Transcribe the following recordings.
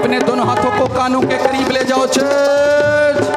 अपने दोनों हाथों को कानों के करीब ले जाओ चर्च।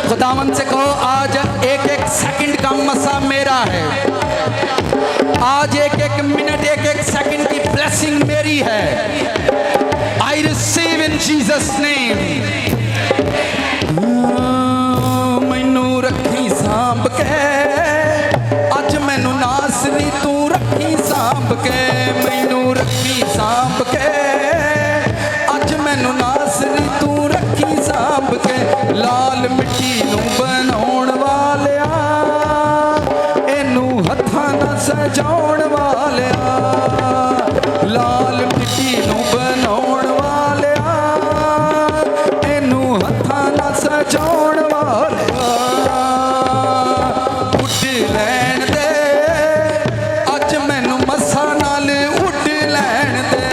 खुदावन से कहो आज एक एक सेकंड का मसा मेरा है, आज एक एक मिनट एक एक सेकंड की ब्लेसिंग मेरी है। I receive in Jesus name. मैनू रखी सांभ के अज मैनू नासरी तू रखी सांभ के, मैनू रखी सांभ के अज मैनू नासरी तू रखी सांभ के। लाल मिट्टी नू बनाउण वालिया इनू हत्थां नाल सजाउण वालिया, लाल मिट्टी नू बनाउण वालिया इनू हत्थां नाल सजाउण वालिया। उड लैण दे अज मैनू मस्सा नाल उड लैण दे,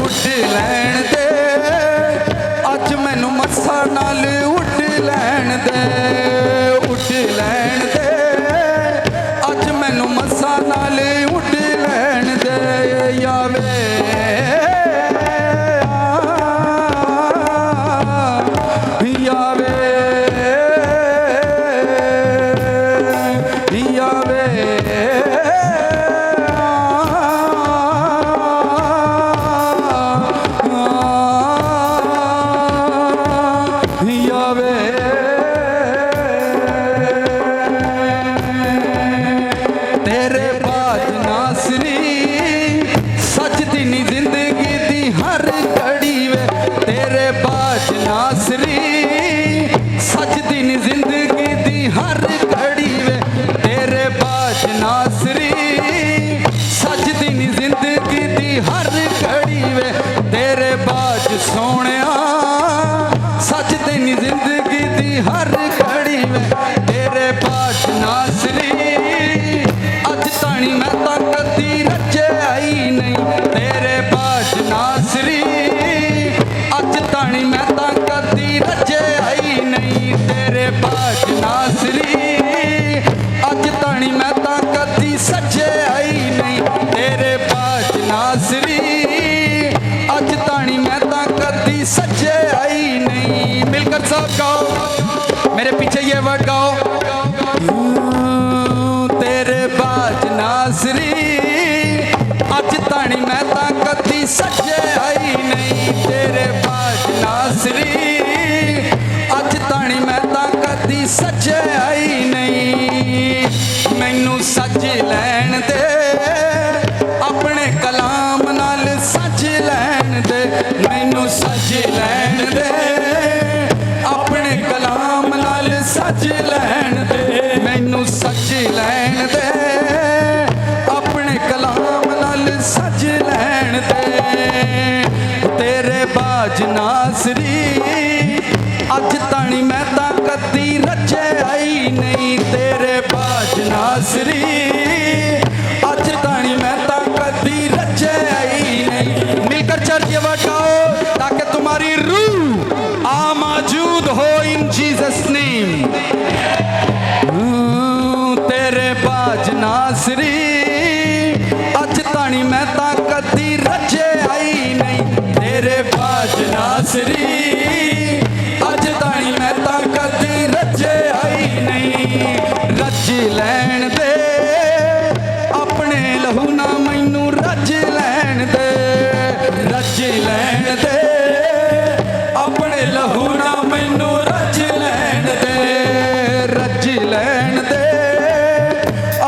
उड लैण दे अज मैनू मस्सा नाल उड लैण दे, उड लैण दे अज मैनू मस्सा नाल उड लैण दे। यावे यावे यावे तेरे बाज नासरी सजदी नी जिंदगी दी हर घड़ी वे, तेरे बाज नासरी सजदी नी जिंदगी दी हर घड़ी वे, तेरे बाज नासरी सजदी नी जिंदगी दी हर घड़ी वे, तेरे बाज सोहणिया सजदी नी जिंदगी दी हर घड़ी वे, तेरे बाज नासरी अज ताणी मैं तां कदी रजे आई नहीं, तेरे बाज नासरी अज ताणी मैं तां कदी रजे आई नहीं, तेरे बाज नासरी अज ताणी मैं तां कदी सजे आई नहीं, तेरे बाज नासरी अज ताणी मैं तां कदी सजे आई नहीं। मिलकर सब गाओ, मेरे पीछे ये वर्ड गाओ। नासरी अज ताणी मैं तां कदी सजे आई नहीं तेरे बाज नासरी अज ताणी मैं तां कदी सजे आई नहीं मैनू सज लैण दे अपने कलाम नाल सज लैण दे मैनू सज लैण दे अपने कलाम नाल सज लैण दे मैनू सज लैण दे अपने कलाम नाल सज लैण दे तेरे बाज नासरी अज ताणी मैं तां कदी रजे आई नहीं तेरे बाज नासरी अज ताणी मैं तां कदी रजे आई नहीं मिलकर चर्च ये वर्ड गाओ ताकि तुम्हारी रूह आ मौजूद हो इन जीसस नेम तेरे बाज नासरी अज ताणी मैं तां कदी रजे आई नहीं तेरे बाज नासरी अज ताणी मैं तां कदी रजे आई नहीं रज लैण दे अपने लहू ना मैनू रज लैण दे रज लैण दे अपने लहू ना मैनू रज लैण दे रज लैण दे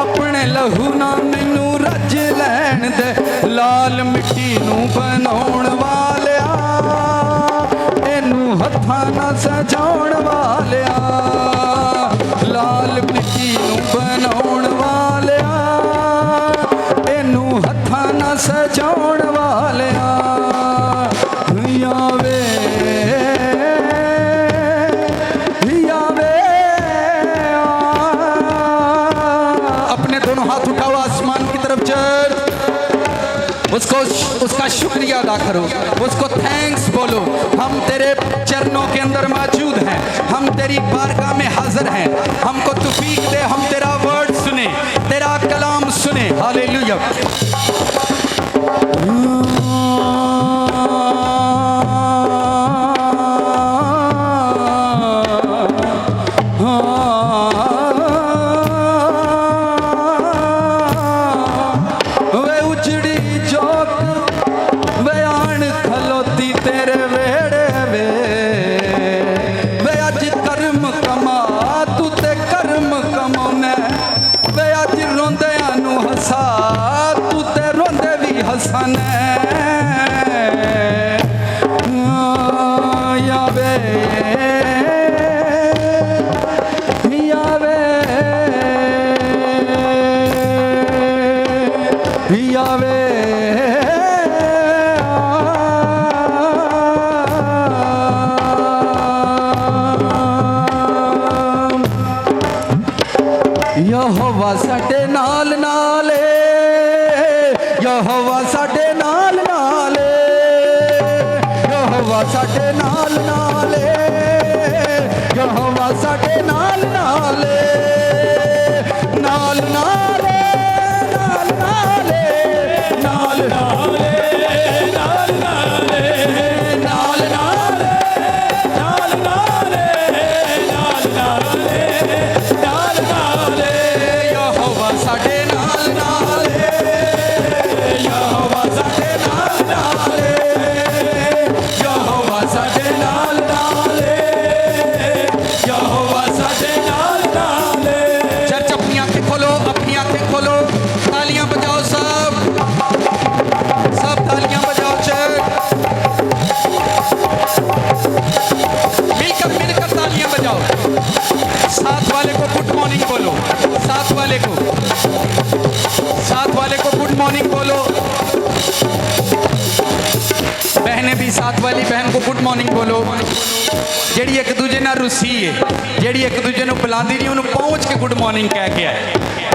अपने लहू ना मैनू रज लैण दे लाल मिट्टी नू बनाउण वालिया इनू हत्थां नाल सजाउण वालिया लाल मिट्टी नू बनाउण वालिया इनू हत्थां नाल सजाउण वालिया यावे यावे अपने दोनों हाथ उठाओ आसमान की तरफ चढ़ उसको उसका शुक्रिया अदा करो उसको थैंक्स बोलो हम तेरे चरणों के अंदर मौजूद हैं हम तेरी बारगाह में हाजिर हैं हमको तौफीक दे हम तेरा वर्ड सुने तेरा कलाम सुने हालेलुया वे उजड़ी जोत वे आन खलोती तेरे वेड़े वे अज कर्म कमा तू ते कर्म कमाउने वे अज रोंदियां नू हसा तू ते रोंदे भी हसाने यावे यावे यावे यहोवा साडे नाल नाले यहोवा साडे नाल नाले यहोवा साडे नाल नाले यहोवा साडे नाल नाले नाल नाले नाल नाले नाल नाले नाल नाले नाल नाले नाल नाले नाल नाले नाल नाले यहोवा साडे नाल नाले यहोवा साडे नाल नाले यहोवा साडे नाल नाले यहोवा साडे नाल नाले चर्च अपनी आंखें खोलो तालियां बजाओ सब तालियां बजाओ चर्च मिलकर तालियां बजाओ साथ वाले को गुड मॉर्निंग बोलो साथ वाले को गुड मॉर्निंग बोलो बहनें भी साथ वाली बहन को गुड मॉर्निंग बोलो जेड़ी एक दूजे नाल रुसी है जेड़ी एक दूजे नूं बुलांदी नहीं उन्होंने पहुंच के गुड मॉर्निंग कह के आए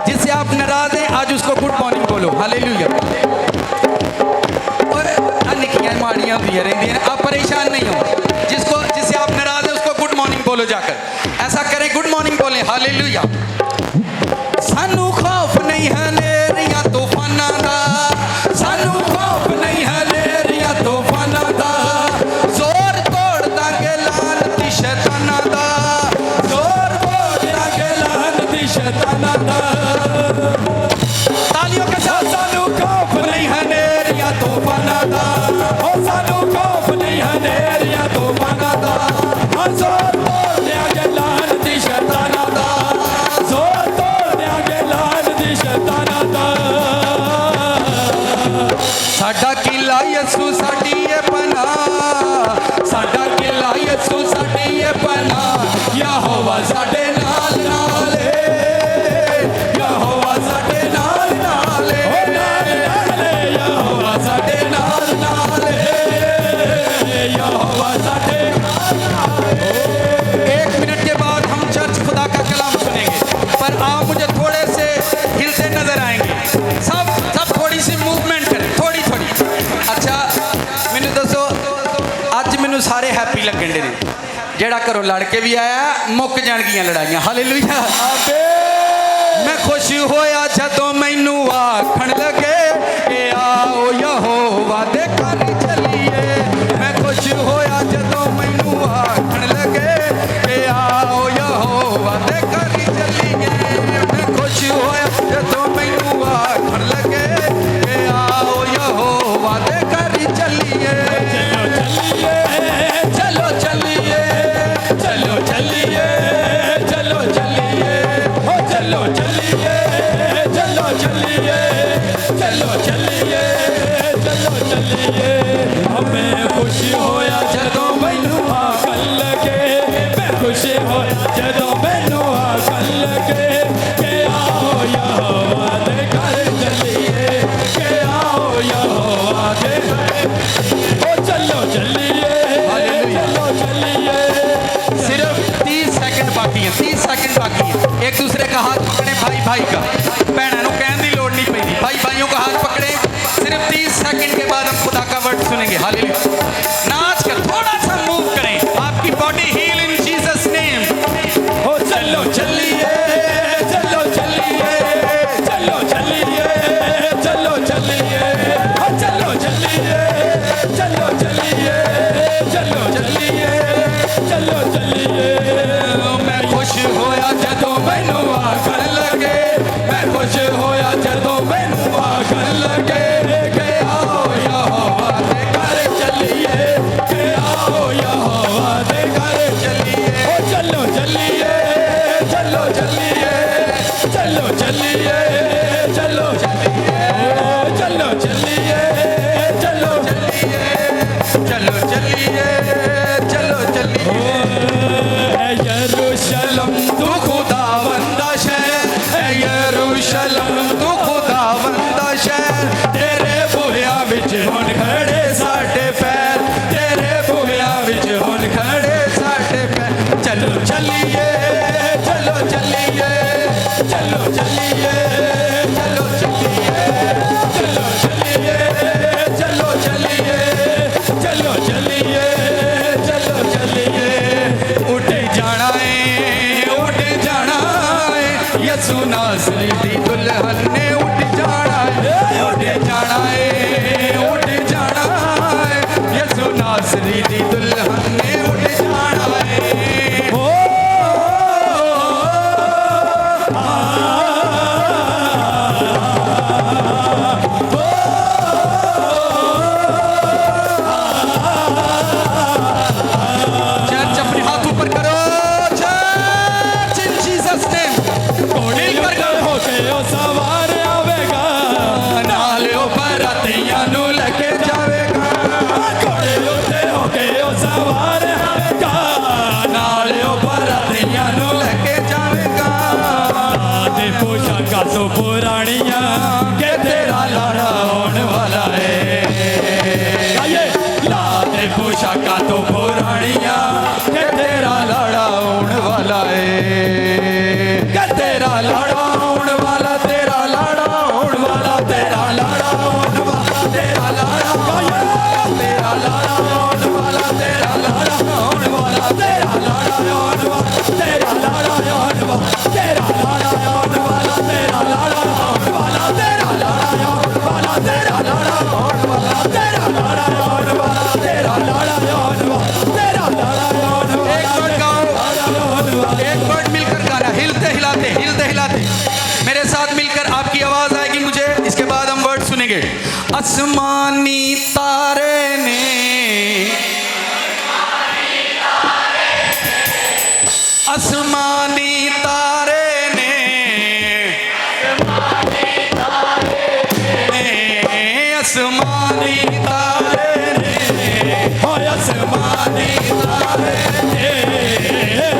जिससे आप नाराज हैं आज उसको गुड मॉर्निंग बोलो हालेलुया और निक्कियां माड़ियां होंदियां रहिंदियां आप परेशान नहीं हो जिससे आप नाराज हैं उसको गुड मॉर्निंग बोलो जाकर ऐसा करें गुड मॉर्निंग बोलें हालेलुया सानू खौफ नहीं है नेरिया तूफाना दा सानू खौफ नहीं है नेरिया तूफाना दा जोर तोड़ दांगे लानती शैताना दा जोर तोड़ दांगे लानती शैताना दा तालियों आप मुझे थोड़े से हिलते नजर आएंगे। सब थोड़ी सी मूवमेंट करें, थोड़ी थोड़ी। अच्छा मैनू दसो, अज मैनू सारे हैप्पी लगन दे ने। जेड़ा घरों लड़ के भी आया मुक जाणगियां लड़ाइयां। हालेलुया। मैं खुश होया जदों मैनू आखण लगे कि आओ यहोवा दे घर चलिए। मैं खुश होया जदों मैनू आखण लगे कि आओ यहोवा दे घर चलिए। मैं खुश होया जदों मैनू आखण लगे कि आओ यहोवा दे घर चलिए। चलो चलिए, चलो चलिए, चलो चलिए, हो चलो चलिए, चलो चलिए, चलो चलिए, चलो चलिए। हमें खुशी होया जदों मैनू आखण लगे। मैं खुशी होया जदों मैनू आखण लगे कि आओ यहोवा दे घर चलिए, कि आओ यहोवा दे घर। ओ चलो चलिए, चलो चलिए। सिर्फ 30 सेकंड बाकी है, 30 सेकंड बाकी है। एक दूसरे का हाथ पकड़े, भाई भाई का। भैनों कहने की लोड़ नहीं पैदी, भाई भाइयों का हाथ पकड़े। सिर्फ 30 सेकंड के बाद हम खुदा का वर्ड सुनेंगे। हालेलुया। नाच कर थोड़ा सा मूव करें, आपकी body heal in Jesus name. हो चलो चलिए, चलो चलिए, चलो चलिए, चलो चलिए, हो चलो चलिए, चलो चलिए, चलो चलिए, चलो चलिए। मैं खुश होया जदों मैनू आखण लगे। मैं खुश होया जदों मैनू आखण लगे कि आओ यहोवा दे घर चलिए, कि आओ यहोवा दे घर चलिए। ओ चलो चलिए, चलो चलिए, चलो चलिए, चलो चलिए, चलो चलिए, चलो चलिए, चलो चलिए, चलो चलिए। यरूशलेम तू खुदावंदा शहर, यरूशलेम तू खुदावंदा शहर। तेरे बूहिया विच हुण खड़े साडे पैर, तेरे बूहिया विच हुण खड़े साडे पैर। चलो चलिए, चलो चलिए, चलो चलिए, चलो चलिए, चलो चलिए, चलो चलिए, चलो चलिए, चलो चलिए। उठ जाना है, उठ जाना है, यसू नासरी दी दुल्हन ने उठ जाना है। उठ जाना है, उठ जाना है, यसू नासरी दी दुल्हन ने उठ जाना है। ओ चर्च अपने हाथ ऊपर करो। चर्च इन जीसस नेम। घोड़े पर होके ओ सवार आवेगा, नाल ऊपर अतियां नू लेके जावेगा। घोड़े उत्ते होके ओ सवार आवेगा, नाल ऊपर अतियां नू लेके जावेगा। ते पोशाका तो पुरानियां के तेरा लाड़ा होने वाला है। लाते पोशाका तो पुरानियां के तेरा लाड़ा होने वाला है। के तेरा लाड़ा होने वाला, तेरा लाड़ा होने वाला, तेरा लाड़ा होने वाला, तेरा लाड़ा होने वाला, तेरा लाड़ा होने वाला, तेरा लाड़ा होने वाला, तेरा लाड़ा होने वाला, तेरा लाड़ा होने वाला, तेरा लाड़ा होने वाला, तेरा लाड़ा होने वाला, तेरा लाड़ा होने वाला, तेरा लाड़ा होने वाला, तेरा लाड़ा होने वाला, तेरा लाड़ा होने वाला, तेरा लाड़ा होने वाला। एक वर्ड गाओ, एक वर्ड मिलकर गाना, हिलते हिलाते, हिलते हिलाते मेरे साथ मिलकर। आपकी आवाज आएगी मुझे, इसके बाद हम वर्ड सुनेंगे। आसमानी तारे ने, आसमानी तारे ने, आसमानी तारे ने, हो आसमानी तारे ने,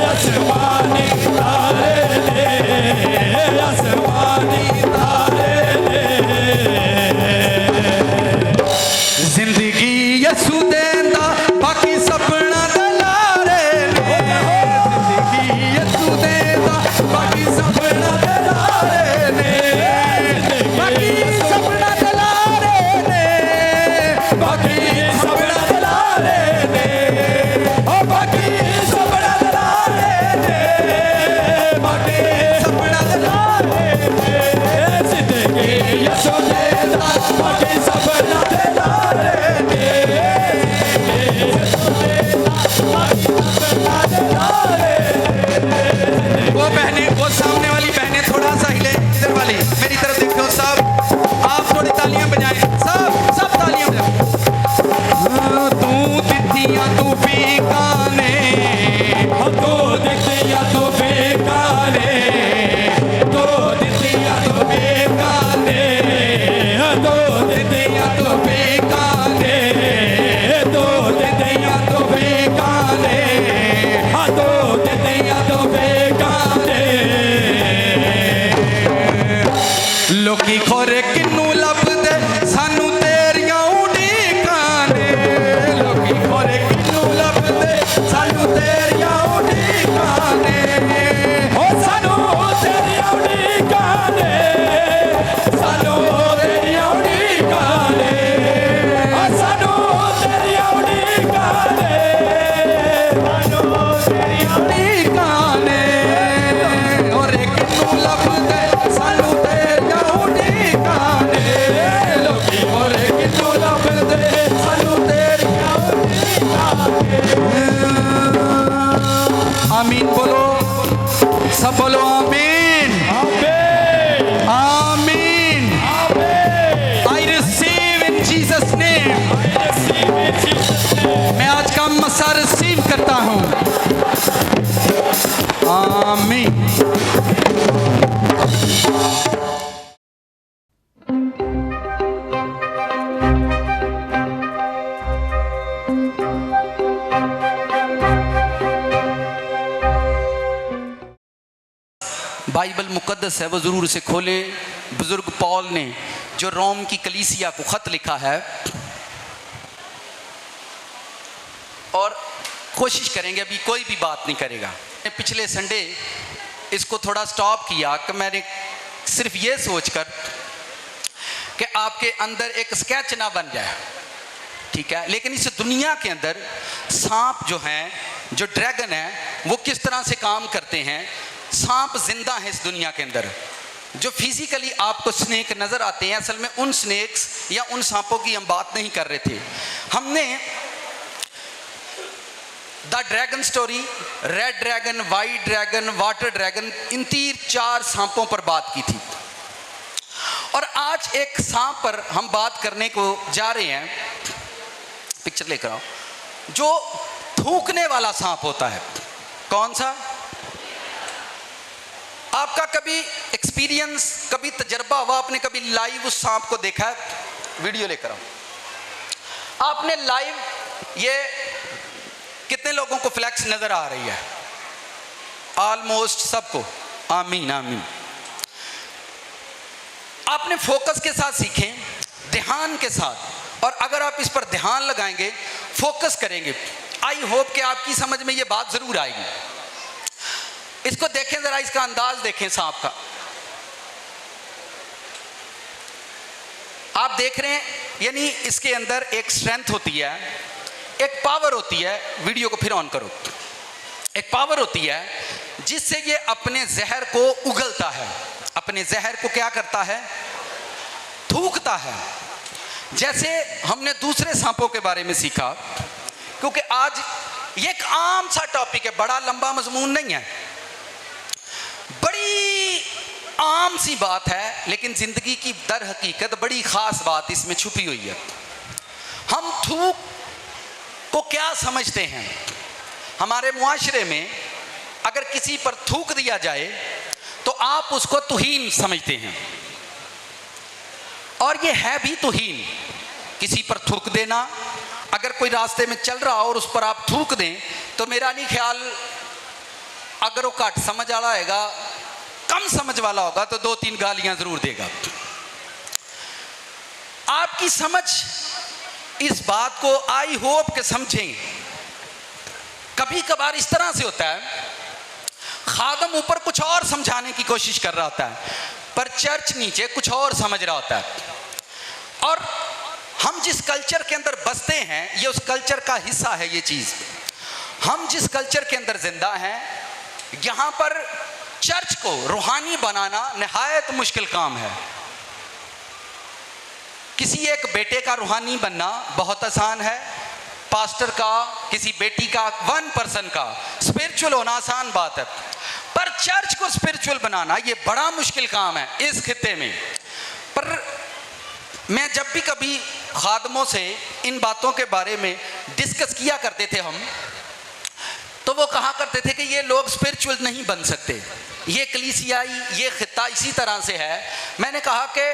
आसमानी तारे ने, आसमानी तारे ने। जिंदगी यसू देंदा बाकी सपना दलारे ने। जिंदगी यसू देंदा बाकी सपना दलारे सा रिसीव करता हूं। आमीन। बाइबल मुकद्दस है, वो ज़रूर उसे खोलें। बुज़ुर्ग पॉल ने जो रोम की कलीसिया को ख़त लिखा है, और कोशिश करेंगे, अभी कोई भी बात नहीं करेगा। पिछले संडे इसको थोड़ा स्टॉप किया कि मैंने सिर्फ ये सोचकर कि आपके अंदर एक स्केच ना बन जाए, ठीक है, लेकिन इस दुनिया के अंदर सांप जो हैं, जो ड्रैगन है, वो किस तरह से काम करते हैं। सांप जिंदा है इस दुनिया के अंदर। जो फिजिकली आपको स्नेक नजर आते हैं, असल में उन स्नेक्स या उन सांपों की हम बात नहीं कर रहे थे। हमने the dragon story, red dragon, white dragon, water dragon, इन 3-4 सांपों पर बात की थी। और आज एक सांप पर हम बात करने को जा रहे हैं। पिक्चर लेकर आओ। जो थूकने वाला सांप होता है, कौन सा? आपका कभी एक्सपीरियंस, कभी तजर्बा हुआ, आपने कभी लाइव उस सांप को देखा है? वीडियो लेकर आओ। आपने लाइव, ये कितने लोगों को फ्लैक्स नजर आ रही है? ऑलमोस्ट सबको। आमीन आमीन। आपने फोकस के साथ सीखें, ध्यान के साथ, और अगर आप इस पर ध्यान लगाएंगे, फोकस करेंगे, आई होप कि आपकी समझ में ये बात जरूर आएगी। इसको देखें जरा, इसका अंदाज देखें सांप का। आप देख रहे हैं, यानी इसके अंदर एक स्ट्रेंथ होती है, एक पावर होती है। वीडियो को फिर ऑन करो। एक पावर होती है जिससे ये अपने जहर को उगलता है, अपने जहर को क्या करता है? थूकता है। जैसे हमने दूसरे सांपों के बारे में सीखा, क्योंकि आज ये एक आम सा टॉपिक है, बड़ा लंबा मजमून नहीं है, बड़ी आम सी बात है, लेकिन जिंदगी की दर हकीकत बड़ी खास बात इसमें छुपी हुई है। हम थूक को क्या समझते हैं? हमारे मुआशरे में अगर किसी पर थूक दिया जाए तो आप उसको तुहीन समझते हैं, और ये है भी तुहीन। किसी पर थूक देना, अगर कोई रास्ते में चल रहा हो और उस पर आप थूक दें, तो मेरा नहीं ख्याल, अगर वो घट समझ वाला होगा, कम समझ वाला होगा, तो 2-3 गालियां जरूर देगा। आपकी समझ इस बात को आई होप के समझें। कभी कभार इस तरह से होता है, खादम ऊपर कुछ और समझाने की कोशिश कर रहा होता है, पर चर्च नीचे कुछ और समझ रहा होता है। और हम जिस कल्चर के अंदर बसते हैं, ये उस कल्चर का हिस्सा है। ये चीज, हम जिस कल्चर के अंदर जिंदा हैं, यहां पर चर्च को रूहानी बनाना निहायत मुश्किल काम है। किसी एक बेटे का रूहानी बनना बहुत आसान है, पास्टर का, किसी बेटी का, 1 पर्सन का स्पिरिचुअल होना आसान बात है, पर चर्च को स्पिरिचुअल बनाना ये बड़ा मुश्किल काम है इस खित्ते में। पर मैं जब भी कभी खादमों से इन बातों के बारे में डिस्कस किया करते थे हम, तो वो कहा करते थे कि ये लोग स्पिरिचुअल नहीं बन सकते, ये कलीसियाई, ये खित्ता इसी तरह से है। मैंने कहा कि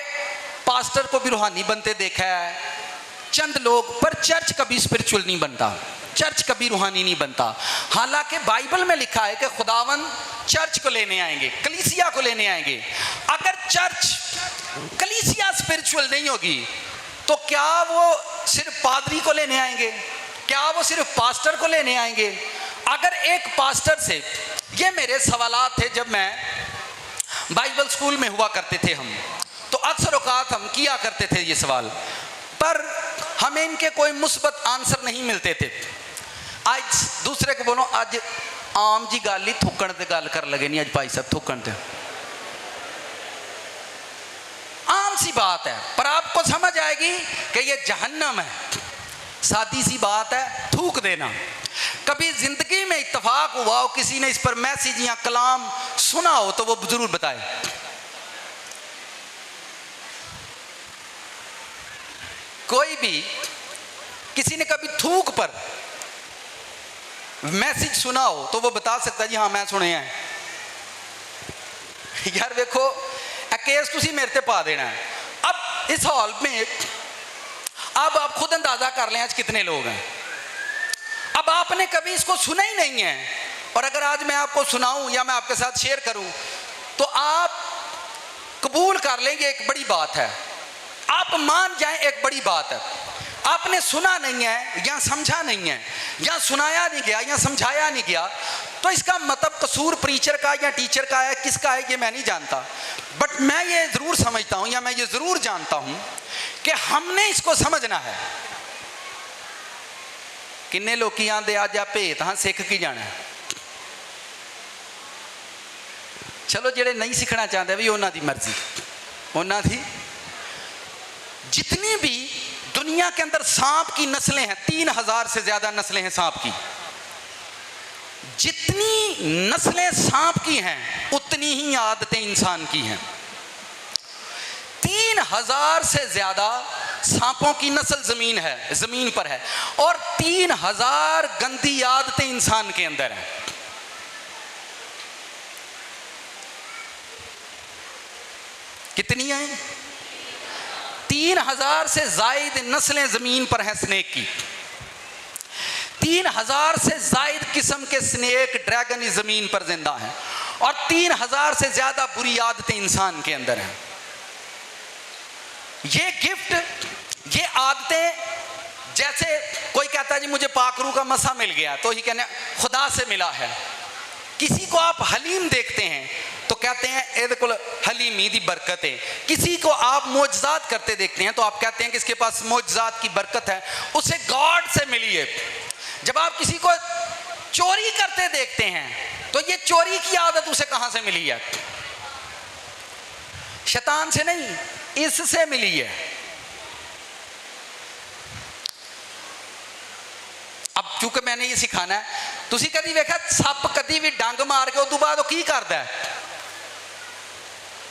पास्टर को भी रूहानी बनते देखा है चंद लोग, पर चर्च कभी स्पिरिचुअल नहीं बनता, चर्च कभी रूहानी नहीं बनता। हालांकि बाइबल में लिखा है कि खुदावन चर्च को लेने आएंगे, कलीसिया को लेने आएंगे। अगर चर्च, कलीसिया स्पिरिचुअल नहीं होगी, तो क्या वो सिर्फ पादरी को लेने आएंगे? क्या वो सिर्फ पास्टर को लेने आएंगे? अगर एक पास्टर से, ये मेरे सवालात थे जब मैं बाइबल स्कूल में हुआ करते थे हम, तो अक्सर औकात हम किया करते थे ये सवाल, पर हमें इनके कोई मुस्बत आंसर नहीं मिलते थे। आज दूसरे को बोलो, आज आम जी गल ही थूकण ते गल कर लगे नहीं, आज भाई साहब थूकण ते आम सी बात है, पर आपको समझ आएगी कि ये जहन्नम है। सादी सी बात है, थूक देना। कभी जिंदगी में इत्तेफाक हुआ हो, किसी ने इस पर मैसेज या कलाम सुना हो, तो वो जरूर बताए। कोई भी, किसी ने कभी थूक पर मैसेज सुना हो तो वो बता सकता जी हाँ मैं सुने हैं। यार देखो केस तुसी मेरे ते पा देना है। अब इस हॉल में अब आप खुद अंदाजा कर लें आज कितने लोग हैं। अब आपने कभी इसको सुना ही नहीं है, और अगर आज मैं आपको सुनाऊं या मैं आपके साथ शेयर करूं तो आप कबूल कर लेंगे एक बड़ी बात है, आप मान जाएं एक बड़ी बात है। आपने सुना नहीं है या समझा नहीं है या सुनाया नहीं गया या समझाया नहीं गया, तो इसका मतलब कसूर प्रीचर का या टीचर का है, किसका है ये मैं नहीं जानता। बट मैं ये जरूर समझता हूं या मैं ये जरूर जानता हूं कि हमने इसको समझना है। किन्ने लोग आंदे आज आप भेत हाँ सिख की जाना। चलो जेड़े नहीं सीखना चाहते भी उन्होंने दी मर्जी, उन्होंने दी। जितनी भी दुनिया के अंदर सांप की नस्लें हैं, 3000 से ज्यादा नस्लें हैं सांप की। जितनी नस्लें सांप की हैं उतनी ही आदतें इंसान की हैं। 3000 से ज्यादा सांपों की नस्ल जमीन पर है, और 3000 गंदी आदतें इंसान के अंदर हैं। कितनी हैं? 3000 से जायद नस्लें जमीन पर हैं स्नेक की। 3000 से जायद किस्म के स्नेक ड्रैगन इस जमीन पर जिंदा हैं, और 3000 से ज्यादा बुरी आदतें इंसान के अंदर हैं। ये गिफ्ट, ये आदतें, जैसे कोई कहता है जी मुझे पाकरू का मसा मिल गया तो ये कहने खुदा से मिला है। किसी को आप हलीम देखते हैं तो कहते हैं एदे को हलीमी दी बरकत है। किसी को आप मोजज़ात करते देखते हैं तो आप कहते हैं कि इसके पास मोजज़ात की बरकत है, उसे गॉड से मिली है। जब आप किसी को चोरी करते देखते हैं तो ये चोरी की आदत उसे कहां से मिली है? शैतान से नहीं, इससे मिली है। अब चूंकि मैंने ये सिखाना है, तुसी कभी देखा सप कभी भी डंग मार के उस बाद की करता है?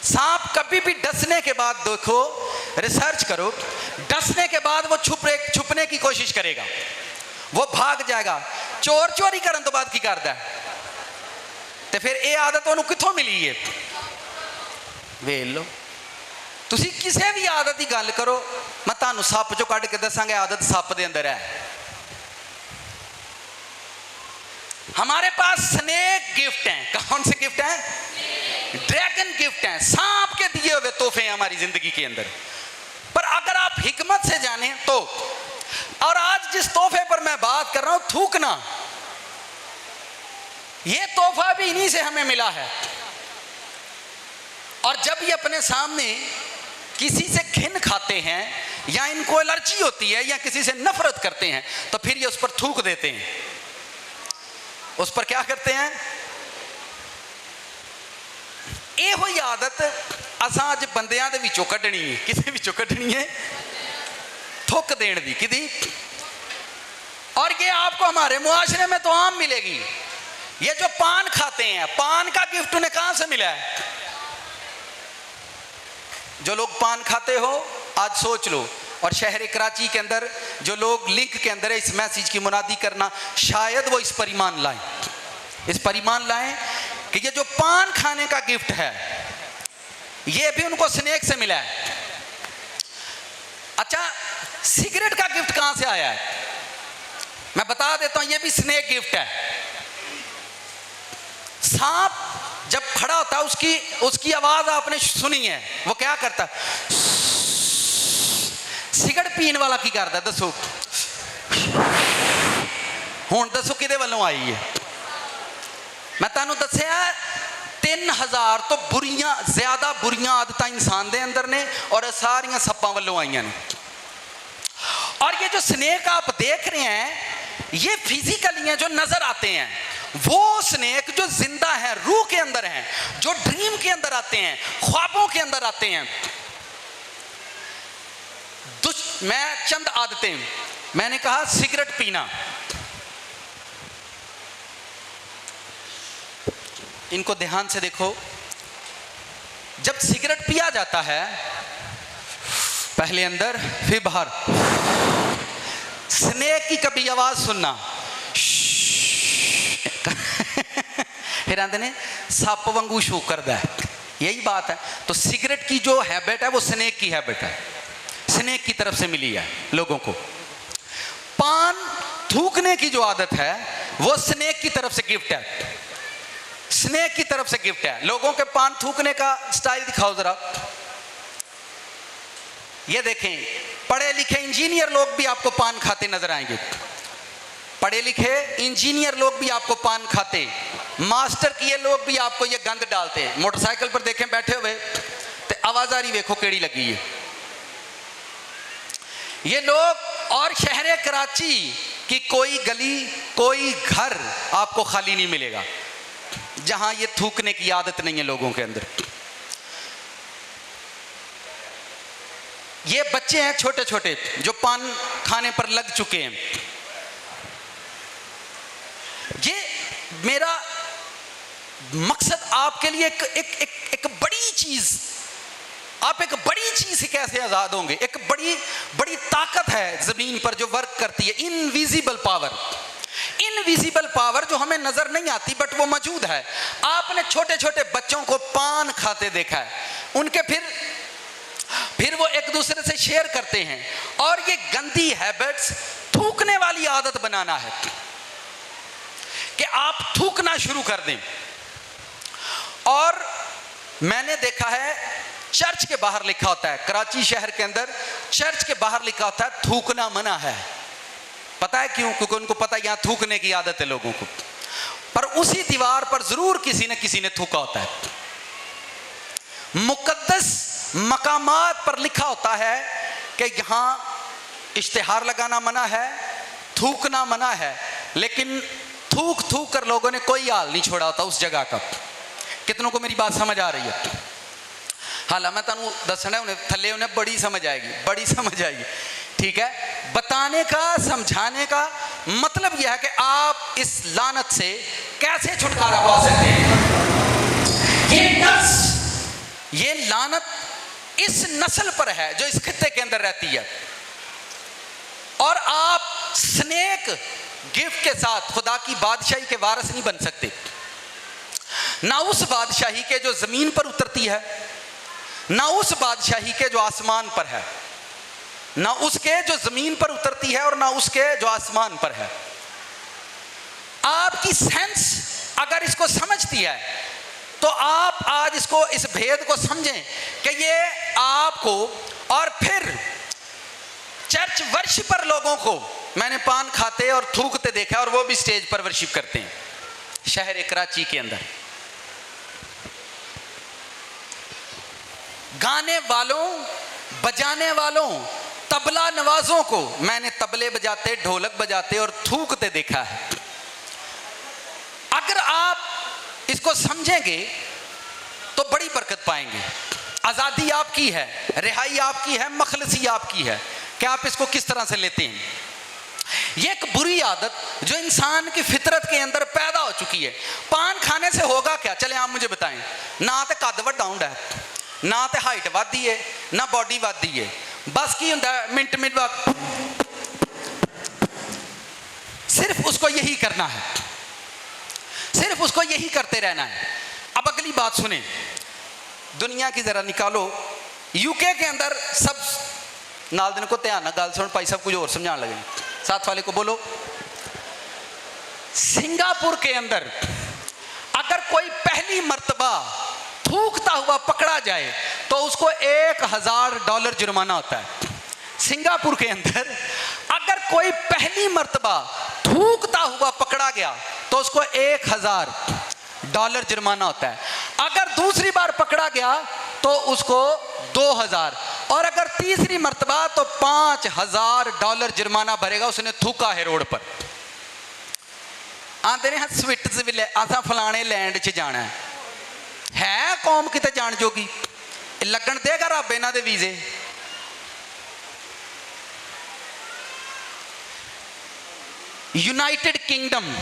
सांप कभी भी डसने के बाद देखो, रिसर्च करो, डसने के बाद वो छुपने की कोशिश करेगा, वो भाग जाएगा। चोर चोरी करने तो बाद की करता है? तो फिर ये आदत उन्होंने कितों मिली है? वेख लो, तुसी किसी भी आदत की गल करो, मैं तुहानू सप चो कढ़ के दसांगा आदत सप दे अंदर है। हमारे पास स्नेक गिफ्ट हैं। कौन से गिफ्ट हैं? ड्रैगन गिफ्ट हैं, सांप के दिए हुए तोहफे हैं हमारी जिंदगी के अंदर। पर अगर आप हिकमत से जाने तो, और आज जिस तोहफे पर मैं बात कर रहा हूं, थूकना, यह तोहफा भी इन्हीं से हमें मिला है। और जब ये अपने सामने किसी से घिन खाते हैं या इनको एलर्जी होती है या किसी से नफरत करते हैं तो फिर ये उस पर थूक देते हैं। उस पर क्या करते हैं? ये हुई आदत असां अज बंदियां दे विचों कड्ढनी है। किसे विचों कड्ढनी है? थुक देण दी किदी। और ये आपको हमारे मुआशरे में तो आम मिलेगी। ये जो पान खाते हैं, पान का गिफ्ट उन्हें कहां से मिला है? जो लोग पान खाते हो आज सोच लो, और शहर कराची के अंदर जो लोग लिंक के अंदर है इस मैसेज की मुनादी करना, शायद वो इस पर ईमान लाएं, इस पर ईमान लाएं कि ये जो पान खाने का गिफ्ट है ये भी उनको स्नेक से मिला है। अच्छा, सिगरेट का गिफ्ट कहां से आया है? मैं बता देता हूं, ये भी स्नेक गिफ्ट है। सांप जब खड़ा होता है उसकी आवाज आपने सुनी है, वो क्या करता है? सिगरेट पीने वाला की करता है? दसो हुण, दसो किदे वालों आई है? मैं तुहानू दस्सिया 3000 तो ज्यादा बुरियां आदतां इंसान दे अंदर ने, और सारियां सप्पां वालों आईयां ने। और ये जो स्नेक आप देख रहे हैं ये फिजिकली हैं, जो नजर आते हैं। वो स्नेक जो जिंदा है, रूह के अंदर हैं, जो ड्रीम के अंदर आते हैं, ख्वाबों के अंदर आते हैं। मैं चंद आदतें, मैंने कहा सिगरेट पीना, इनको ध्यान से देखो। जब सिगरेट पिया जाता है पहले अंदर फिर बाहर, स्नेक की कभी आवाज सुनना, फिर आते ने सप वांगू शू करता है, यही बात है। तो सिगरेट की जो हैबिट है वो स्नेक की हैबिट है, स्नेक की तरफ से मिली है लोगों को। पान थूकने की जो आदत है वो स्नेक की तरफ से गिफ्ट है, स्नेक की तरफ से गिफ्ट है। लोगों के पान थूकने का स्टाइल दिखाओ जरा। ये देखें, पढ़े लिखे इंजीनियर लोग भी आपको पान खाते नजर आएंगे, पढ़े लिखे इंजीनियर लोग भी आपको पान खाते, मास्टर किए लोग भी आपको ये गंद डालते हैं। मोटरसाइकिल पर देखें बैठे हुए तो आवाजारी देखो केड़ी लगी है ये लोग। और शहर कराची की कोई गली कोई घर आपको खाली नहीं मिलेगा जहां ये थूकने की आदत नहीं है लोगों के अंदर। ये बच्चे हैं छोटे छोटे जो पान खाने पर लग चुके हैं। ये मेरा मकसद आपके लिए एक बड़ी चीज, आप एक बड़ी चीज से कैसे आजाद होंगे। एक बड़ी बड़ी ताकत है जमीन पर जो वर्क करती है, इनविजिबल पावर, इनविजिबल पावर जो हमें नजर नहीं आती बट वो मौजूद है। आपने छोटे छोटे बच्चों को पान खाते देखा है, उनके फिर वो एक दूसरे से शेयर करते हैं। और ये गंदी हैबिट्स, थूकने वाली आदत बनाना है कि आप थूकना शुरू कर दें। और मैंने देखा है चर्च के बाहर लिखा होता है, कराची शहर के अंदर चर्च के बाहर लिखा होता है थूकना मना है। पता है क्यों? क्योंकि उनको पता है यहां थूकने की आदत है लोगों को। पर उसी दीवार पर जरूर किसी न किसी ने थूका होता है। मुकद्दस मकामात पर लिखा होता है कि यहां इश्तिहार लगाना मना है, थूकना मना है, लेकिन थूक थूक कर लोगों ने कोई हाल नहीं छोड़ा होता उस जगह का। कितनों को मेरी बात समझ आ रही है? हाला मैं तुहानू दसना, उन्हें थले उन्हें बड़ी समझ आएगी, बड़ी समझ आएगी, ठीक है। बताने का, समझाने का मतलब यह है कि आप इस लानत से कैसे छुटकारा पा सकते हैं। ये नफ्स, ये लानत इस नस्ल पर है जो इस खित्ते के अंदर रहती है। और आप स्नेक गिफ्ट के साथ खुदा की बादशाही के वारिस नहीं बन सकते। ना उस बादशाही के जो जमीन पर उतरती है, ना उस बादशाही के जो आसमान पर है, ना उसके जो जमीन पर उतरती है और ना उसके जो आसमान पर है। आपकी सेंस अगर इसको समझती है तो आप आज इसको, इस भेद को समझें कि ये आपको, और फिर चर्च वर्शिप पर लोगों को मैंने पान खाते और थूकते देखा, और वो भी स्टेज पर वर्शिप करते हैं शहर कराची के अंदर। गाने वालों, बजाने वालों, तबला नवाजों को मैंने तबले बजाते, ढोलक बजाते और थूकते देखा है। अगर आप इसको समझेंगे तो बड़ी बरकत पाएंगे। आज़ादी आपकी है, रिहाई आपकी है, मखलसी आपकी है कि आप इसको किस तरह से लेते हैं। ये एक बुरी आदत जो इंसान की फितरत के अंदर पैदा हो चुकी है। पान खाने से होगा क्या? चले आप मुझे बताएं। ना तो कद वड्डा हुंदा है, ना तो हाइट वधदी है, ना बॉडी वधदी है। बस की हुंदा है, मिनट मिनट बाद सिर्फ उसको यही करना है, सिर्फ उसको यही करते रहना है। अब अगली बात सुने, दुनिया की जरा निकालो। यूके के अंदर सब नाल दिन को ध्यान ना गल सुन, भाई सब कुछ और समझाने लगे, साथ वाले को बोलो। सिंगापुर के अंदर अगर कोई पहली मर्तबा थूकता हुआ पकड़ा जाए तो उसको $1000 जुर्माना होता है। सिंगापुर के अंदर अगर कोई पहली मर्तबा थूकता हुआ पकड़ा गया तो उसको $1000 जुर्माना होता है। अगर दूसरी बार पकड़ा गया तो उसको 2000, और अगर तीसरी मर्तबा तो $5000 जुर्माना भरेगा। उसने थूका है रोड पर। आते ने स्विट्स असा फलाने लैंड च जाना है कौम किते जान जोगी, लगन देगा रब इन्हां दे वीजे। यूनाइटेड किंगडम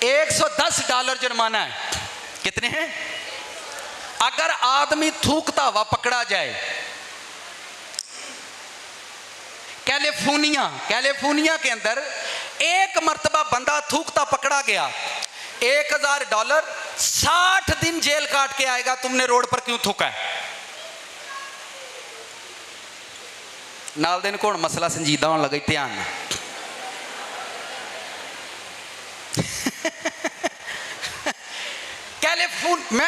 $110 जुर्माना है। कितने हैं? अगर आदमी थूकता हुआ पकड़ा जाए। कैलिफोर्निया के अंदर एक मर्तबा बंदा थूकता पकड़ा गया $1000 60 दिन जेल काट के आएगा। तुमने रोड पर क्यों थूका है? नाल दिन को मसला संजीदा होने लगा, ध्यान ना।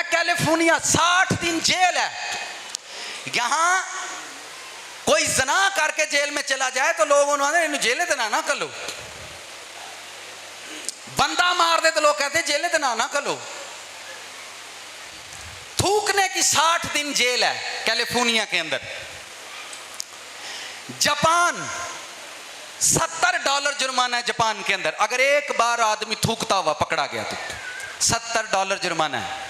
कैलिफोर्निया 60 दिन जेल है। यहां कोई जना करके जेल में चला जाए तो लोग उन्होंने जेल देना ना करो, बंदा मार दे तो लोग कहते जेल देना ना करो। थूकने की 60 दिन जेल है कैलिफोर्निया के अंदर। जापान $70 जुर्माना है जापान के अंदर। अगर एक बार आदमी थूकता हुआ पकड़ा गया तो $70 जुर्माना है।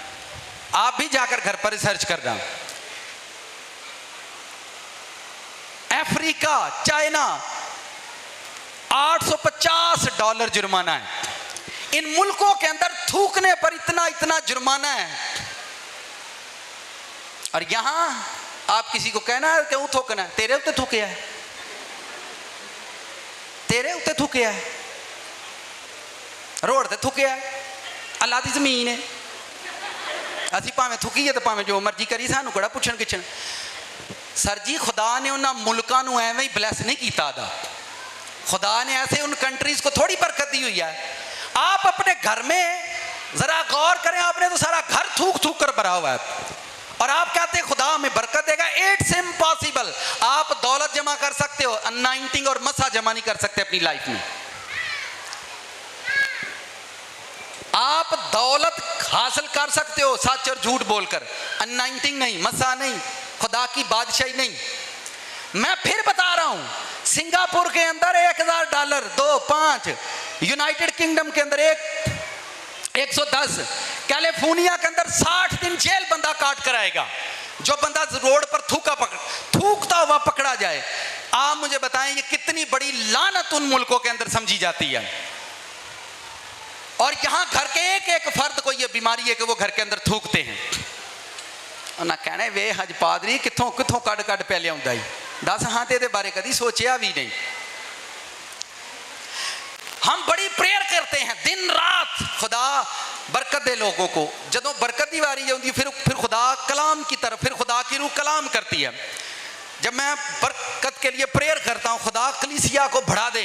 आप भी जाकर घर पर रिसर्च करना। अफ्रीका, चाइना $850 जुर्माना है। इन मुल्कों के अंदर थूकने पर इतना जुर्माना है। और यहां आप किसी को कहना है क्यों थूकना है, तेरे उत्ते थूके है, तेरे उत्ते थूके है, रोड ते थूके है, अल्लाह की जमीन है, असी भावें थुकीए तो भावें जो मर्जी करी, सानू कड़ा पुछन किछन। सर जी खुदा ने उन्होंने मुल्कों को एवं ही ब्लैस नहीं किया। खुदा ने ऐसे उन कंट्रीज को थोड़ी बरकत दी हुई है। आप अपने घर में जरा गौर करें, आपने तो सारा घर थूक थूक कर भरा हुआ है और आप कहते हैं खुदा हमें बरकत देगा। It's impossible. आप दौलत जमा कर सकते हो, अनाइंटिंग और मसा जमा नहीं कर सकते अपनी लाइफ में। आप दौलत हासिल कर सकते हो सच और झूठ बोलकर, अनाइंटिंग नहीं, मसा नहीं, खुदा की बादशाही नहीं। मैं फिर बता रहा हूं, सिंगापुर के अंदर $1000, 2, 5, यूनाइटेड किंगडम के अंदर 110, कैलिफोर्निया के अंदर 60 दिन जेल बंदा काट कर आएगा जो बंदा रोड पर थूकता हुआ पकड़ा जाए। आप मुझे बताएं ये कितनी बड़ी लानत उन मुल्कों के अंदर समझी जाती है। और यहां घर के एक फर्द को यह बीमारी है कि वो घर के अंदर थूकते हैं। उन्हें कहना वे हज पादरी कितों कितों कड़ कड़ पे लिया, दस हाँ तो ये बारे कभी सोचा भी नहीं। हम बड़ी प्रेयर करते हैं दिन रात, खुदा बरकत दे लोगों को। जदों बरकत की वारी आती फिर खुदा कलाम की तरफ, फिर खुदा की रूह कलाम करती है। जब मैं बरकत के लिए प्रेयर करता हूँ, खुदा कलीसिया को बढ़ा दे,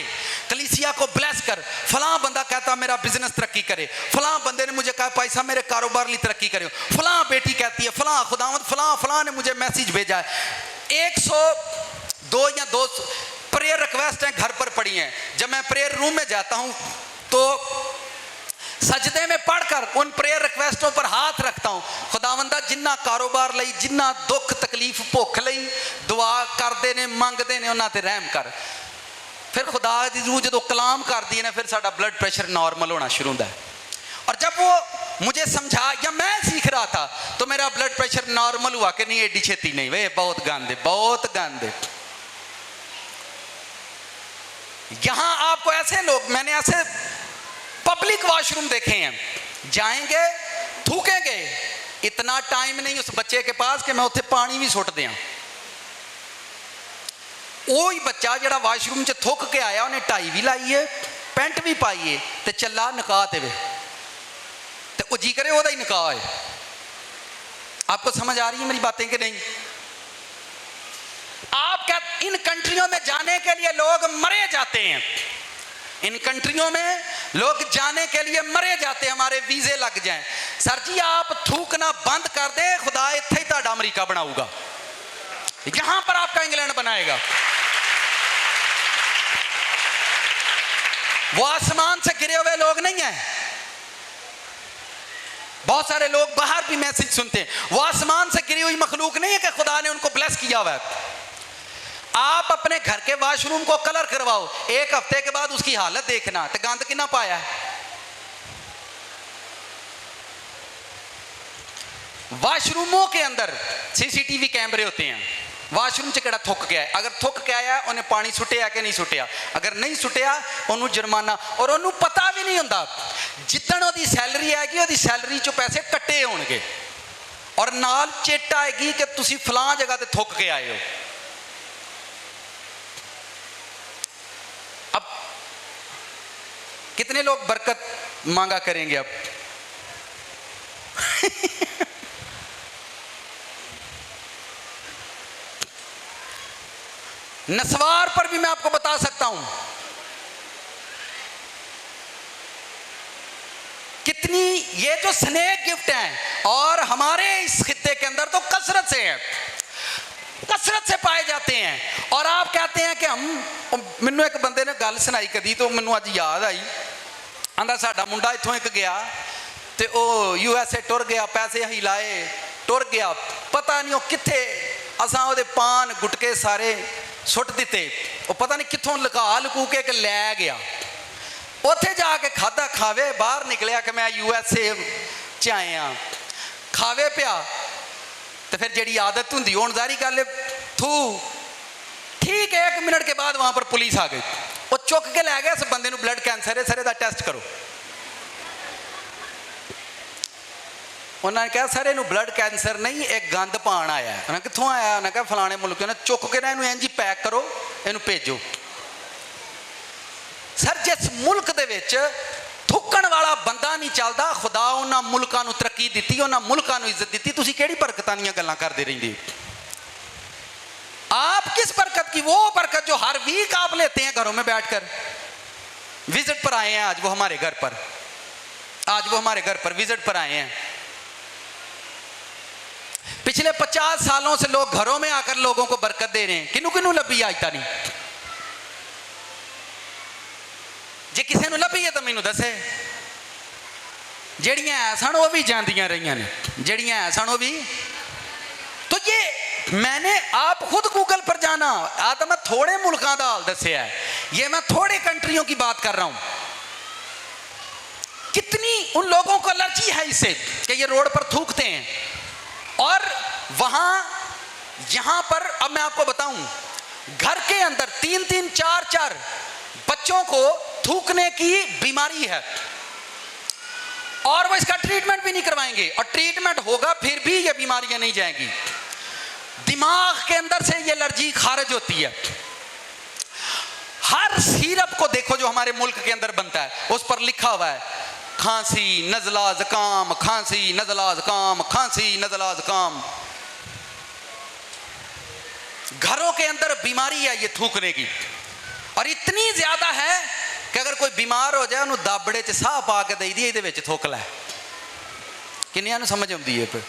कलीसिया को ब्लेस कर, फलां बंदा कहता मेरा बिजनेस तरक्की करे, फलां बंदे ने मुझे कहा पैसा मेरे कारोबार लिए तरक्की करे, फलां बेटी कहती है, फलां खुदावंद फलां ने मुझे मैसेज भेजा है। 102 या 2 प्रेयर रिक्वेस्ट हैं घर पर पड़ी हैं। जब मैं प्रेयर रूम में जाता हूँ तो सजदे में पढ़कर उन प्रेयर रिक्वेस्टों पर हाथ रखता हूँ। खुदावंदा जिन्ना कारोबार लई, जिन्ना दुख तकलीफ भुख लई दुआ करते ने मंगते ने उन्हां ते रहम कर। फिर खुदा दी रूह जो कलाम करती है ना, फिर साडा ब्लड प्रेशर नॉर्मल होना शुरू होता है। और जब वो मुझे समझा या मैं सीख रहा था तो मेरा ब्लड प्रेशर नॉर्मल हुआ कि नहीं एडी छेती नहीं, वे बहुत गंदे, बहुत गंदे। यहां आपको ऐसे लोग, मैंने ऐसे पब्लिक वॉशरूम देखे हैं, जाएंगे थूकेंगे, इतना टाइम नहीं उस बच्चे के पास कि मैं उत्थे पानी भी सुट दियां। वही बच्चा जिहड़ा वॉशरूम च थुक के आया, उन्हें टाई भी लाई है, पैंट भी पाई है, तो चला निकाह ते वे, तो वो जी करे ओदा ही निकाह है। आपको समझ आ रही है मेरी बातें कि नहीं? आप क्या इन कंट्रियों में जाने के लिए लोग मरे जाते हैं, इन कंट्रियों में लोग जाने के लिए मरे जाते हैं, हमारे वीजे लग जाएं। सर जी आप थूकना बंद कर दे, खुदा इत्थे ही तुहाडा अमरीका बनाऊगा, यहां पर आपका इंग्लैंड बनाएगा। वो आसमान से गिरे हुए लोग नहीं हैं। बहुत सारे लोग बाहर भी मैसेज सुनते हैं, वो आसमान से गिरी हुई मखलूक नहीं है कि खुदा ने उनको ब्लेस किया हुआ है। आप अपने घर के वॉशरूम को कलर करवाओ, 1 हफ्ते के बाद उसकी हालत देखना, तो गंद कितना पाया है। वॉशरूमों के अंदर सीसीटीवी कैमरे होते हैं। वॉशरूम च केड़ा थुक गया है, अगर थुक के आया उन्हें पानी सुटिया कि नहीं सुटिया, अगर नहीं सुटिया उन्होंने जुर्माना। और उन्होंने पता भी नहीं होता जिद्दन ओदी सैलरी आएगी, ओदी सैलरी चो पैसे कट्टे होणगे और नाल चेट आएगी कि तुसी फलां जगह ते थुक के आए हो। अब कितने लोग बरकत मांगा करेंगे? अब नस्वार पर भी मैं आपको बता सकता हूं कितनी ये जो स्नेक गिफ्ट हैं, और हमारे इस खित्ते के अंदर तो कसरत से है, कसरत से पाए जाते हैं। और आप कहते हैं कि हम, मैनू एक बंदे ने गल सुनाई कदी तो मैनू अज याद आई, आंदा साडा मुंडा इत्थों एक गया तो वह USA टुर गया, पैसे ही लाए टुर गया, पता नहीं वह कित्थे, असां उहदे पान गुटके सारे सुट दिते, वो पता नहीं कित्थों लुका लुकू के लै गया, उत्थे जाके खादा खावे, बाहर निकलिया कि मैं USA च आया, खावे पिया तो फिर जी आदत होंगी, हुण जारी गल थू, ठीक है 1 मिनट के बाद वहां पर पुलिस आ गई, वो चुक के लै गया, इस बंदे नूं ब्लड कैंसर है, सर दा टेस्ट करो। उन्होंने कहा सर इनू ब्लड कैंसर नहीं, एक गंद पान आया। उन्हें कित्थों आया? उन्हें कहा फलाने मुल्क, ने चुक के ना इनू इंज ही पैक करो, इनू भेजो। सर जिस मुल्क दे विच थुकण वाला बंदा नहीं चलता, खुदा उन्होंने मुल्कां नूं तरक्की दी, उन्होंने मुल्कां नूं इज्जत दी, तुसीं किहड़ी बरकतां दीयां गल्लां करदे रहिंदे? आप किस बरकत की? वो बरकत जो हर वीक आप लेते हैं घरों में बैठकर। विजिट पर आए हैं आज वो हमारे घर पर, आज वो हमारे घर पर विजिट पर आए हैं। पिछले 50 सालों से लोग घरों में आकर लोगों को बरकत दे रहे हैं, किनू किनू लभी आज तक नहीं? जे किसी ने लभी है तो मैनू दसे, जड़ियां है सन वो भी जांदियां रही ने, जड़ियां है सन वो भी। तो ये मैंने आप खुद गूगल पर जाना, आ तो मैं थोड़े मुल्कों का हाल दसिया है, ये मैं थोड़े कंट्रियों की बात कर रहा हूं। कितनी उन लोगों को एलर्जी है इससे कि ये रोड पर थूकते हैं, और वहां यहां पर अब मैं आपको बताऊं, घर के अंदर 3-3, 4-4 बच्चों को थूकने की बीमारी है, और वो इसका ट्रीटमेंट भी नहीं करवाएंगे, और ट्रीटमेंट होगा फिर भी ये बीमारियां नहीं जाएंगी। दिमाग के अंदर से ये एलर्जी खारिज होती है। हर सिरप को देखो जो हमारे मुल्क के अंदर बनता है, उस पर लिखा हुआ है खांसी नजला जुकाम, खांसी नजला जुकाम, खांसी नजला जुकाम। घरों के अंदर बीमारी है ये थूकने की, और इतनी ज्यादा है कि अगर कोई बीमार हो जाए उन्होंने दाबड़े च साह पा के दई दी, ये थुक लै। किन्नियां नूं समझ आउंदी है?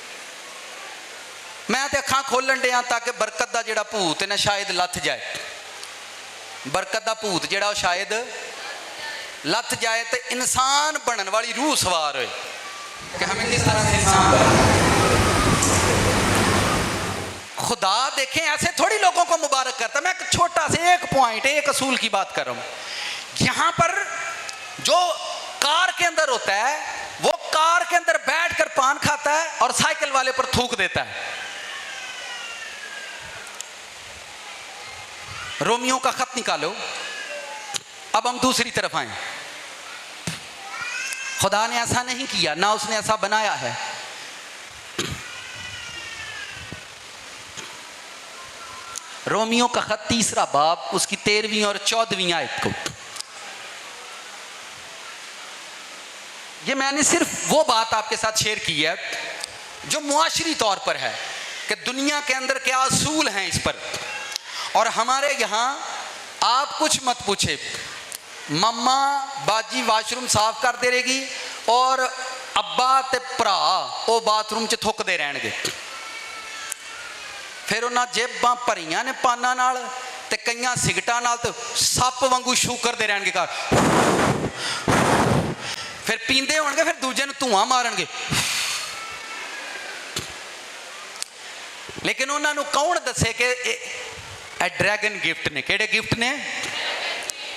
मैं तो अखां खोलन दिया ताकि बरकत का जिहड़ा भूत है ना शायद लथ जाए, बरकत का भूत जिहड़ा शायद लथ जाए, तो इंसान बनने वाली रूह सवार होए कि हमें किस तरह से इंसान बने। खुदा देखें ऐसे थोड़ी लोगों को मुबारक करता। मैं एक छोटा सा एक पॉइंट, एक असूल की बात कर रहा हूं। यहां पर जो कार के अंदर होता है, वो कार के अंदर बैठकर पान खाता है और साइकिल वाले पर थूक देता है। रोमियो का खत निकालो। अब हम दूसरी तरफ आए। खुदा ने ऐसा नहीं किया, ना उसने ऐसा बनाया है। रोमियो का खत 3 बाब उसकी 13वीं और 14वीं आयत को, ये मैंने सिर्फ वो बात आपके साथ शेयर की है जो मुआशरी तौर पर है कि दुनिया के अंदर क्या असूल हैं इस पर। और हमारे यहाँ आप कुछ मत पूछे, मम्मा बाजी वाशरूम साफ कर दे रहेगी और अब्बा ते भरा वो बाथरूम च थुकते रहणगे। फिर उन्हें जेबां भरियां ने पाना नाल ते कईयां सिगटां नाल, तो सप वांगू शू करते रहणगे घर। फिर पींदे होणगे, फिर दूजे नूं धुआं मारनगे। लेकिन उन्होंने कौन दसे कि ड्रैगन गिफ्ट ने? केड़े गिफ्ट ने?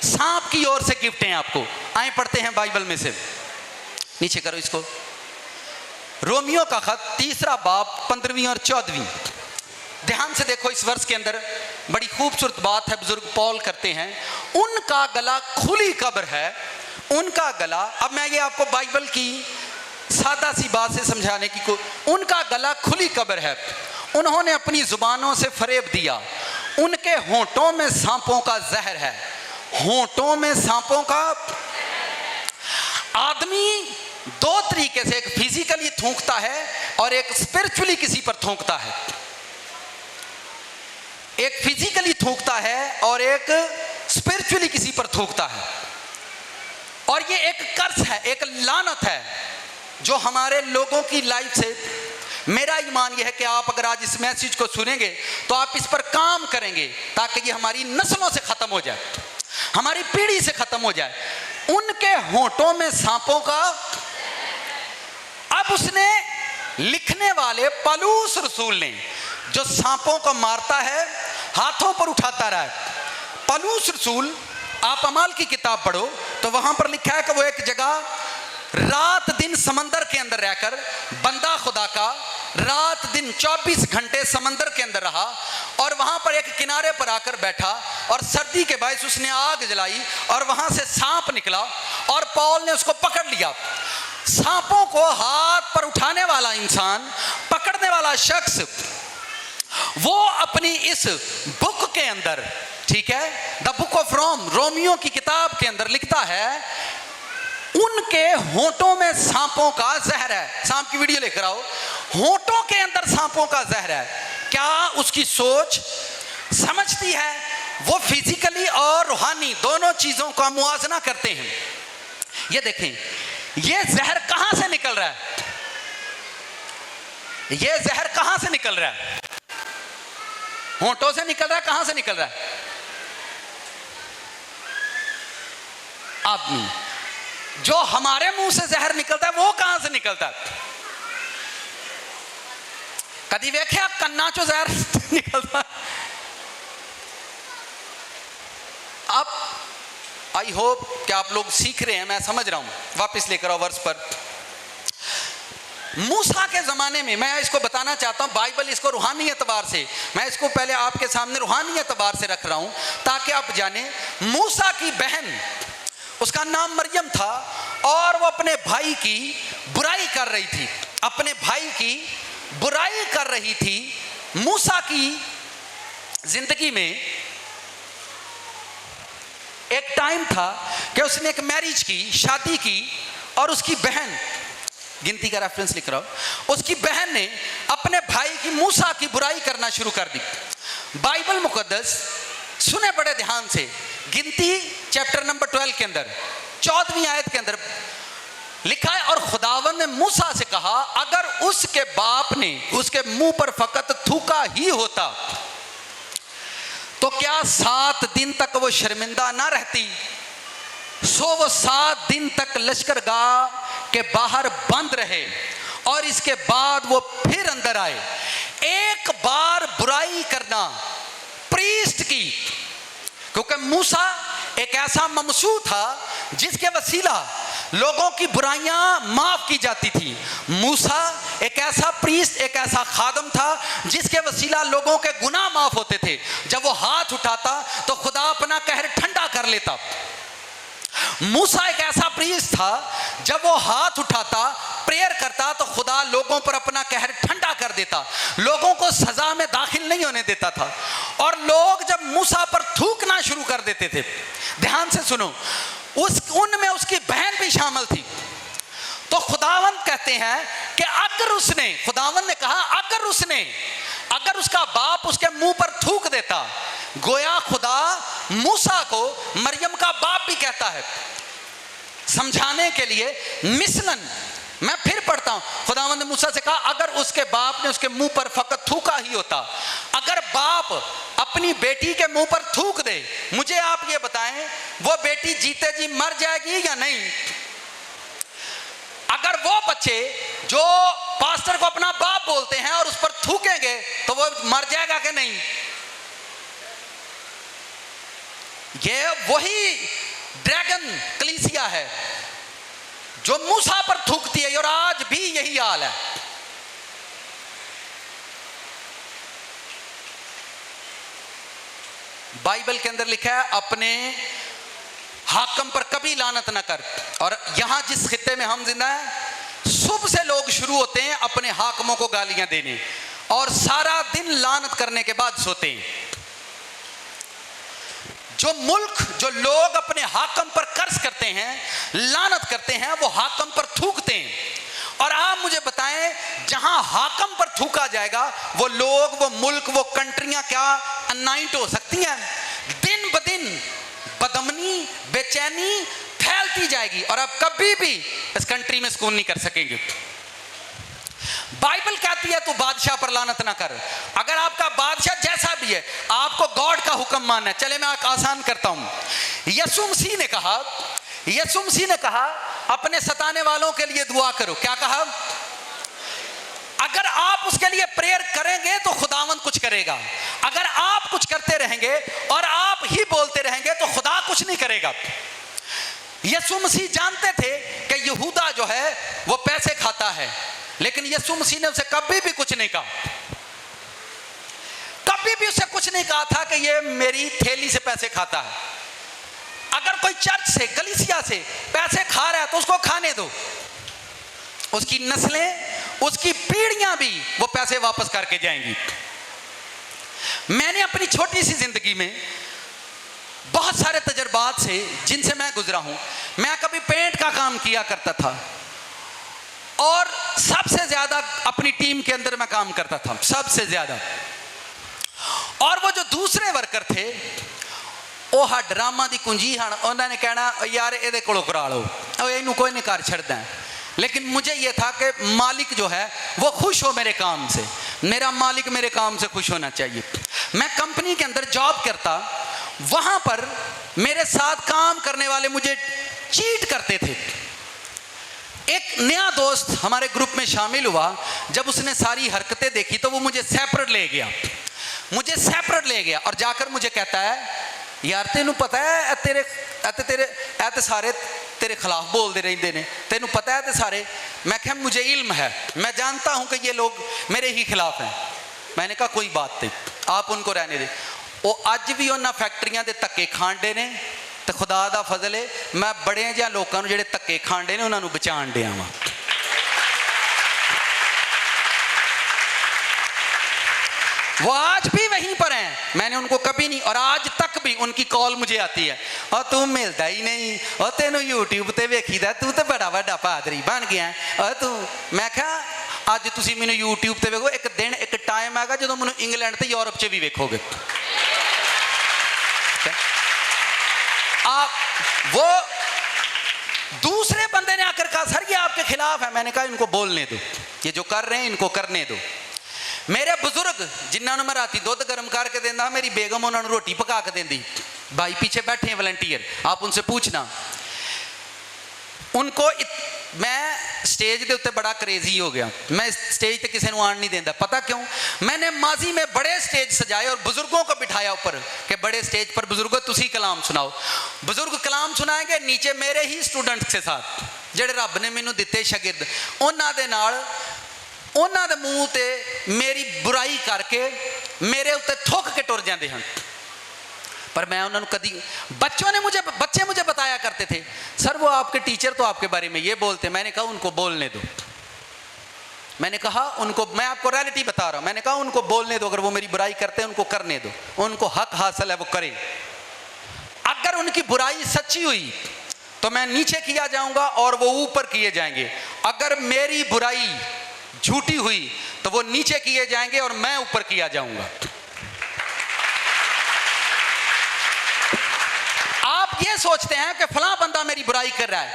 सांप की ओर से गिफ्ट हैं आपको। आए पढ़ते हैं बाइबल में से, नीचे करो इसको। रोमियो का खत 3 बाब 15वीं और 14वीं, ध्यान से देखो। इस वर्ष के अंदर बड़ी खूबसूरत बात है, बुजुर्ग पॉल करते हैं। उनका गला खुली कब्र है, उनका गला। अब मैं ये आपको बाइबल की सादा सी बात से समझाने की उनका गला खुली कब्र है। उन्होंने अपनी जुबानों से फरेब दिया, उनके होंठों में सांपों का जहर है। होंठों में सांपों का। आदमी दो तरीके से, एक फिजिकल फिजिकली थूकता है और एक स्पिरिचुअली किसी पर थूकता है। एक फिजिकली थूकता है और एक स्पिरिचुअली किसी पर थूकता है। और ये एक कर्स है, एक लानत है जो हमारे लोगों की लाइफ से, मेरा ईमान यह है कि आप अगर आज इस मैसेज को सुनेंगे तो आप इस पर काम करेंगे ताकि ये हमारी नस्लों से खत्म हो जाए, हमारी पीढ़ी से खत्म हो जाए। उनके होंठों में सांपों का, अब उसने लिखने वाले पलूस रसूल ने जो सांपों को मारता है, हाथों पर उठाता रहा है, पलूस रसूल, आप अमाल की किताब पढ़ो तो वहां पर लिखा है कि वो एक जगह रात दिन समंदर के अंदर रहकर, बंदा खुदा का रात दिन 24 घंटे समंदर के अंदर रहा और वहां पर एक किनारे पर आकर बैठा और सर्दी के बायस उसने आग जलाई और वहां से सांप निकला और पौल ने उसको पकड़ लिया। सांपों को हाथ पर उठाने वाला इंसान, पकड़ने वाला शख्स, वो अपनी इस बुक के अंदर, ठीक है, द बुक ऑफ रोमियो की किताब के अंदर लिखता है, उनके होंठों में सांपों का जहर है। सांप की वीडियो लेकर आओ। होंठों के अंदर सांपों का जहर है। क्या उसकी सोच समझती है? वो फिजिकली और रूहानी दोनों चीजों का मुआजना करते हैं। ये देखें, ये जहर कहां से निकल रहा है? ये जहर कहां से निकल रहा है? होंठों से निकल रहा है। कहां से निकल रहा है? आदमी, जो हमारे मुंह से जहर निकलता है वो कहां से निकलता है? कभी वेख्या कन्ना चो जहर निकलता है? अब आई होप कि आप लोग सीख रहे हैं, मैं समझ रहा हूं। वापस लेकर आओ वर्ष पर। मूसा के ज़माने में, मैं इसको बताना चाहता हूँ, बाइबल इसको रूहानी एतबार से, मैं इसको पहले आपके सामने रूहानी एतबार से रख रहा हूँ ताकि आप जाने। मूसा की बहन, उसका नाम मरियम था और वो अपने भाई की बुराई कर रही थी, अपने भाई की बुराई कर रही थी। मूसा की जिंदगी में एक टाइम था कि उसने एक मैरिज की, शादी की, और उसकी बहन, गिनती का रेफरेंस लिख रहा हूं, उसकी बहन ने अपने भाई की, मूसा की बुराई करना शुरू कर दी। बाइबल मुकद्दस सुने बड़े ध्यान से, गिनती चैप्टर नंबर 12 के अंदर 14वीं आयत के अंदर लिखा है, और खुदावंद ने मूसा से कहा, अगर उसके बाप ने उसके मुंह पर फकत थूका ही होता तो क्या 7 दिन तक वो शर्मिंदा ना रहती? सो वो 7 दिन तक लश्करगाह के बाहर बंद रहे और इसके बाद वो फिर अंदर आए। एक बार बुराई करना प्रीस्ट की, क्योंकि मूसा एक ऐसा ममसू था जिसके वसीला लोगों की बुराइयां माफ की जाती थी। मूसा एक ऐसा प्रीस्ट, एक ऐसा खादम था जिसके वसीला लोगों के गुनाह माफ होते थे। जब वो हाथ उठाता तो खुदा अपना कहर ठंडा कर लेता। मूसा एक ऐसा प्रीस्ट था, जब वो हाथ उठाता, प्रेयर करता, तो खुदा लोगों पर अपना कहर ठंडा कर देता, लोगों को सजा में दाखिल नहीं होने देता था। और लोग जब मूसा पर थूकना शुरू कर देते थे, ध्यान से सुनो, उनमें उसकी बहन भी शामिल थी। तो खुदावंद कहते हैं कि अगर उसने, खुदावंद ने कहा, अगर उसका बाप उसके मुंह पर थूक देता, गोया खुदा मूसा को मरियम का बाप भी कहता है। समझाने के लिए मिसलन मैं फिर पढ़ता हूं, खुदावंद ने मूसा से कहा, अगर उसके बाप ने उसके मुंह पर फकत थूका ही होता। अगर बाप अपनी बेटी के मुंह पर थूक दे, मुझे आप ये बताएं, वो बेटी जीते जी मर जाएगी या नहीं? अगर वो बच्चे जो पास्टर को अपना बाप बोलते हैं और उस पर थूकेंगे तो वो मर जाएगा कि नहीं? ये वही ड्रैगन कलीसिया है जो मूसा पर थूकती है, और आज भी यही हाल है। बाइबल के अंदर लिखा है, अपने हाकम पर कभी लानत ना कर। और यहां जिस खित्ते में हम जिंदा हैं, सुबह से लोग शुरू होते हैं अपने हाकमों को गालियां देने और सारा दिन लानत करने के बाद सोते हैं। जो लोग अपने हाकम पर कर्ज करते हैं, लानत करते हैं, वो हाकम पर थूकते हैं। और आप मुझे बताएं, जहां हाकम पर थूका जाएगा वो लोग, वो मुल्क, वो कंट्रियां क्या अनाइट हो सकती हैं? दिन ब दिन बदमनी, बेचैनी फैलती जाएगी और आप कभी भी इस कंट्री में सुकून नहीं कर सकेंगे। बाइबल कहती है तू बादशाह पर लानत ना कर। अगर आपका बादशाह जैसा भी है, आपको गॉड का हुक्म मानना है। चले मैं आसान करता हूं। यीशु मसीह ने कहा अपने सताने वालों के लिए दुआ करो। क्या कहा? अगर आप उसके लिए प्रेयर करेंगे तो खुदावंद कुछ करेगा। अगर आप कुछ करते रहेंगे और आप ही बोलते रहेंगे तो खुदा कुछ नहीं करेगा। यीशु मसीह जानते थे कि यहूदा जो है वो पैसे खाता है, लेकिन यीशु मसीह ने उसे कभी भी कुछ नहीं कहा। कभी भी उसे कुछ नहीं कहा था कि ये मेरी थैली से पैसे खाता है। अगर कोई चर्च से, कलीसिया से पैसे खा रहा है तो उसको खाने दो। उसकी नस्लें, उसकी पीढ़ियां भी वो पैसे वापस करके जाएंगी। मैंने अपनी छोटी सी जिंदगी में बहुत सारे तजर्बात से जिनसे मैं गुजरा हूं। मैं कभी पेंट का काम किया करता था और सबसे ज्यादा अपनी टीम के अंदर मैं काम करता था, सबसे ज्यादा। और वो जो दूसरे वर्कर थे वो ड्रामा की कुंजी हन, उन्होंने कहना यार ये कोलों करा लो, इनू कोई नहीं कर छड़दा। लेकिन मुझे ये था कि मालिक जो है वो खुश हो मेरे काम से, मेरा मालिक मेरे काम से खुश होना चाहिए। मैं कंपनी के अंदर जॉब करता, वहां पर मेरे साथ काम करने वाले मुझे चीट करते थे। एक नया दोस्त हमारे ग्रुप में शामिल हुआ। जब उसने सारी हरकतें देखी तो वो मुझे सेपरेट ले गया और जाकर मुझे कहता है यार तेनू पता है तेरे सारे तेरे खिलाफ बोलते रहते हैं, तेनू पता है ते सारे। मैं कहा मुझे इल्म है, मैं जानता हूं कि ये लोग मेरे ही खिलाफ हैं। मैंने कहा कोई बात नहीं, आप उनको रहने दें। वो अज भी उन्होंने फैक्ट्रियां के धक्के खांडे ने, तो खुदा दा फजल है मैं बड़े जिहा लोगों को जिहड़े धक्के खांडे ने उन्होंने बचाण दिया वां। वो आज भी वहीं पर हैं, मैंने उनको कभी नहीं, और आज तक भी उनकी कॉल मुझे आती है, और तू मिलता ही नहीं, और तेनू यूट्यूब ते वेखीदा, तू तो बड़ा बड़ा पादरी बन गया, और तू। मैं कहा अज तुसी मैनू यूट्यूब ते वेखो, एक दिन एक टाइम आएगा जो मैनू इंग्लैंड ते यूरोप च भी वेखोगे। आप वो दूसरे बंदे ने आकर कहा सर ये आपके खिलाफ है। मैंने कहा इनको बोलने दो, ये जो कर रहे हैं इनको करने दो। मेरे बुजुर्ग जिन्होंने मैं राती दुध गर्म करके देना, मेरी बेगम उन्होंने रोटी पका के देंदी। भाई पीछे बैठे हैं वॉलंटियर, आप उनसे पूछना। उनको मैं स्टेज के उत्ते बड़ा क्रेजी हो गया, मैं स्टेज पे किसी को आन नहीं देता। पता क्यों? मैंने माजी में बड़े स्टेज सजाए और बुजुर्गों को बिठाया ऊपर कि बड़े स्टेज पर बुजुर्गों तुसी कलाम सुनाओ। बुजुर्ग कलाम सुनाएंगे, नीचे मेरे ही स्टूडेंट्स के साथ जेडे रब ने मैनू दिते शागिर्द, उन्होंने मुंह ते मेरी बुराई करके मेरे उत्ते थुक के टुर जाते हैं। पर मैं उन्होंने कभी, बच्चे मुझे बताया करते थे सर वो आपके टीचर तो आपके बारे में ये बोलते। मैंने कहा उनको बोलने दो, मैंने कहा उनको, मैं आपको रियलिटी बता रहा हूं, मैंने कहा उनको बोलने दो। अगर वो मेरी बुराई करते हैं उनको करने दो, उनको हक हासिल है वो करें। अगर उनकी बुराई सच्ची हुई तो मैं नीचे किया जाऊंगा और वो ऊपर किए जाएंगे। अगर मेरी बुराई झूठी हुई तो वो नीचे किए जाएंगे और मैं ऊपर किया जाऊंगा। आप ये सोचते हैं कि फलां बंदा मेरी बुराई कर रहा है,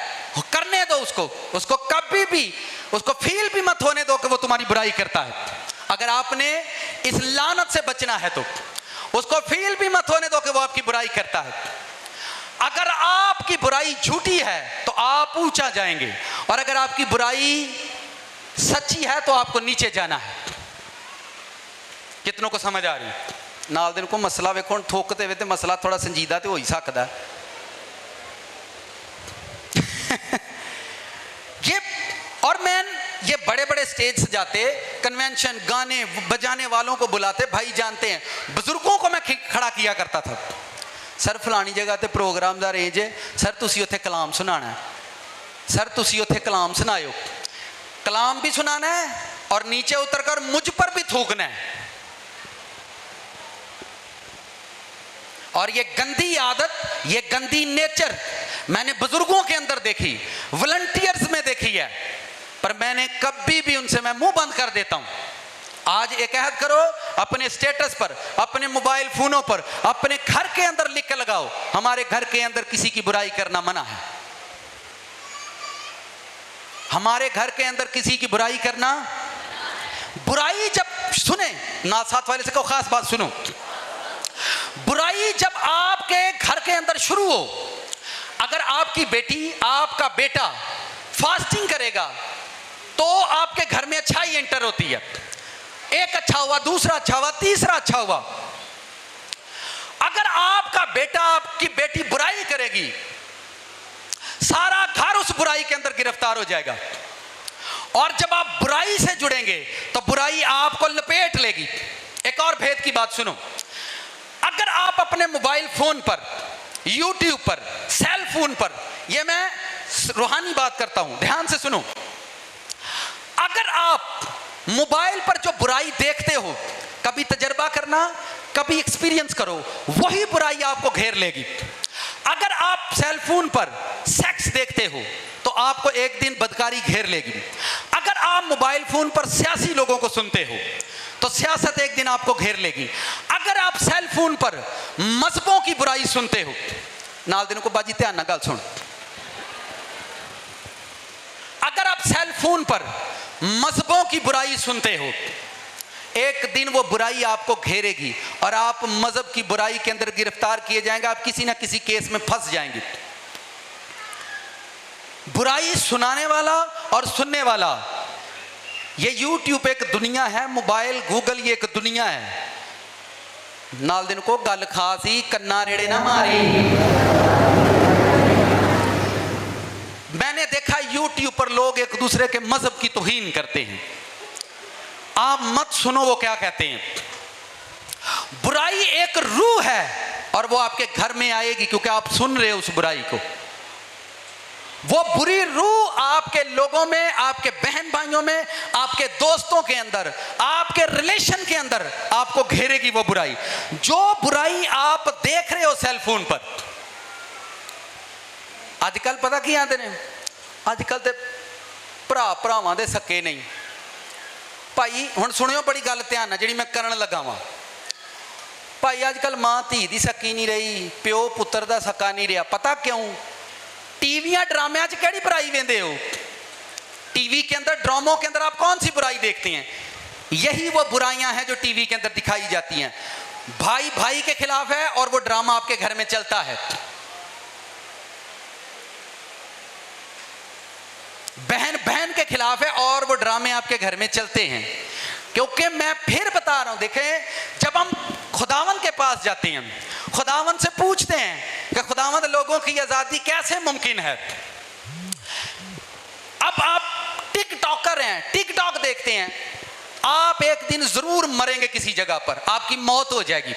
करने दो उसको कभी भी उसको फील भी मत होने दो कि वो तुम्हारी बुराई करता है। अगर आपने इस लानत से बचना है तो उसको फील भी मत होने दो कि वो आपकी बुराई करता है। अगर आपकी बुराई झूठी है तो आप ऊंचा जाएंगे, और अगर आपकी बुराई सच्ची है तो आपको नीचे जाना है। कितनों को समझ आ रही? नाल दिन को मसला वेखो, थोकते हुए तो मसला थोड़ा संजीदा तो हो ही सकता ये। और मैं ये बड़े बड़े स्टेज सजाते, कन्वेंशन, गाने बजाने वालों को बुलाते, भाई जानते हैं बुजुर्गों को मैं खड़ा किया करता था। सर फलानी जगह ते प्रोग्राम का अरेंज है, सर तुसी उत्थे कलाम सुनाना है, सर तुसी उत्थे कलाम सुनाओ। कलाम भी सुनाना है और नीचे उतरकर मुझ पर भी थूकना है। और ये गंदी आदत, ये गंदी नेचर मैंने बुजुर्गों के अंदर देखी, वॉलंटियर्स में देखी है। पर मैंने कभी भी उनसे मैं मुंह बंद कर देता हूं। आज एक अहद करो, अपने स्टेटस पर, अपने मोबाइल फोनों पर, अपने घर के अंदर लिख के लगाओ, हमारे घर के अंदर किसी की बुराई करना मना है। हमारे घर के अंदर किसी की बुराई करना, बुराई जब सुने ना, साथ वाले से कहो खास बात सुनो, बुराई जब आपके घर के अंदर शुरू हो, अगर आपकी बेटी, आपका बेटा फास्टिंग करेगा तो आपके घर में अच्छाई एंटर होती है। एक अच्छा हुआ, दूसरा अच्छा हुआ, तीसरा अच्छा हुआ। अगर आपका बेटा, आपकी बेटी बुराई करेगी, सारा घर उस बुराई के अंदर गिरफ्तार हो जाएगा। और जब आप बुराई से जुड़ेंगे तो बुराई आपको लपेट लेगी। एक और भेद की बात सुनो, अगर आप अपने मोबाइल फोन पर, यूट्यूब पर, सेल फोन पर, यह मैं रूहानी बात करता हूं, ध्यान से सुनो, अगर आप मोबाइल पर जो बुराई देखते हो, कभी तजर्बा करना, कभी एक्सपीरियंस करो, वही बुराई आपको घेर लेगी। अगर आप सेल फोन पर सेक्स देखते हो तो आपको एक दिन बदकारी घेर लेगी। अगर आप मोबाइल फोन पर सियासी लोगों को सुनते हो तो सियासत एक दिन आपको घेर लेगी। अगर आप सेल फोन पर मजहबों की बुराई सुनते हो, नाल दिन को बाजी ध्यान ना गल सुन, अगर आप सेल फोन पर मजहबों की बुराई सुनते हो, एक दिन वो बुराई आपको घेरेगी और आप मजहब की बुराई के अंदर गिरफ्तार किए जाएंगे, आप किसी ना किसी केस में फंस जाएंगे। बुराई सुनाने वाला और सुनने वाला, ये यूट्यूब एक दुनिया है, मोबाइल गूगल ये एक दुनिया है। नाल दिन को गल खास ही कन्ना रेड़े ना मारी। मैंने देखा यूट्यूब पर लोग एक दूसरे के मजहब की तौहीन करते हैं। आप मत सुनो वो क्या कहते हैं। बुराई एक रूह है और वो आपके घर में आएगी क्योंकि आप सुन रहे हो उस बुराई को। वो बुरी रूह आपके लोगों में, आपके बहन भाइयों में, आपके दोस्तों के अंदर, आपके रिलेशन के अंदर आपको घेरेगी वो बुराई। जो बुराई आप देख रहे हो सेल फोन पर, आजकल पता की आते ने, आजकल तो भरा भरावां दे सके नहीं। भाई हुण सुनियो बड़ी गल ध्यान नाल जिहड़ी मैं करन लगा वां। भाई आजकल मां धी दी सकी नहीं रही, प्यो पुत्र दा सका नहीं रहा। पता क्यों? टीवियां ड्रामिया च केड़ी बुराई वेंदे हो? टीवी के अंदर, ड्रामों के अंदर आप कौन सी बुराई देखते हैं? यही वो बुराइयां हैं जो टीवी के अंदर दिखाई जाती हैं। भाई भाई के खिलाफ है और वो ड्रामा आपके घर में चलता है। बहन बहन के खिलाफ है और वो ड्रामे आपके घर में चलते हैं। क्योंकि मैं फिर बता रहा हूं, देखें, जब हम खुदावन के पास जाते हैं, खुदावन से पूछते हैं कि खुदावन लोगों की आजादी कैसे मुमकिन है। अब आप टिकटॉकर हैं, टिकटॉक देखते हैं, आप एक दिन जरूर मरेंगे किसी जगह पर, आपकी मौत हो जाएगी।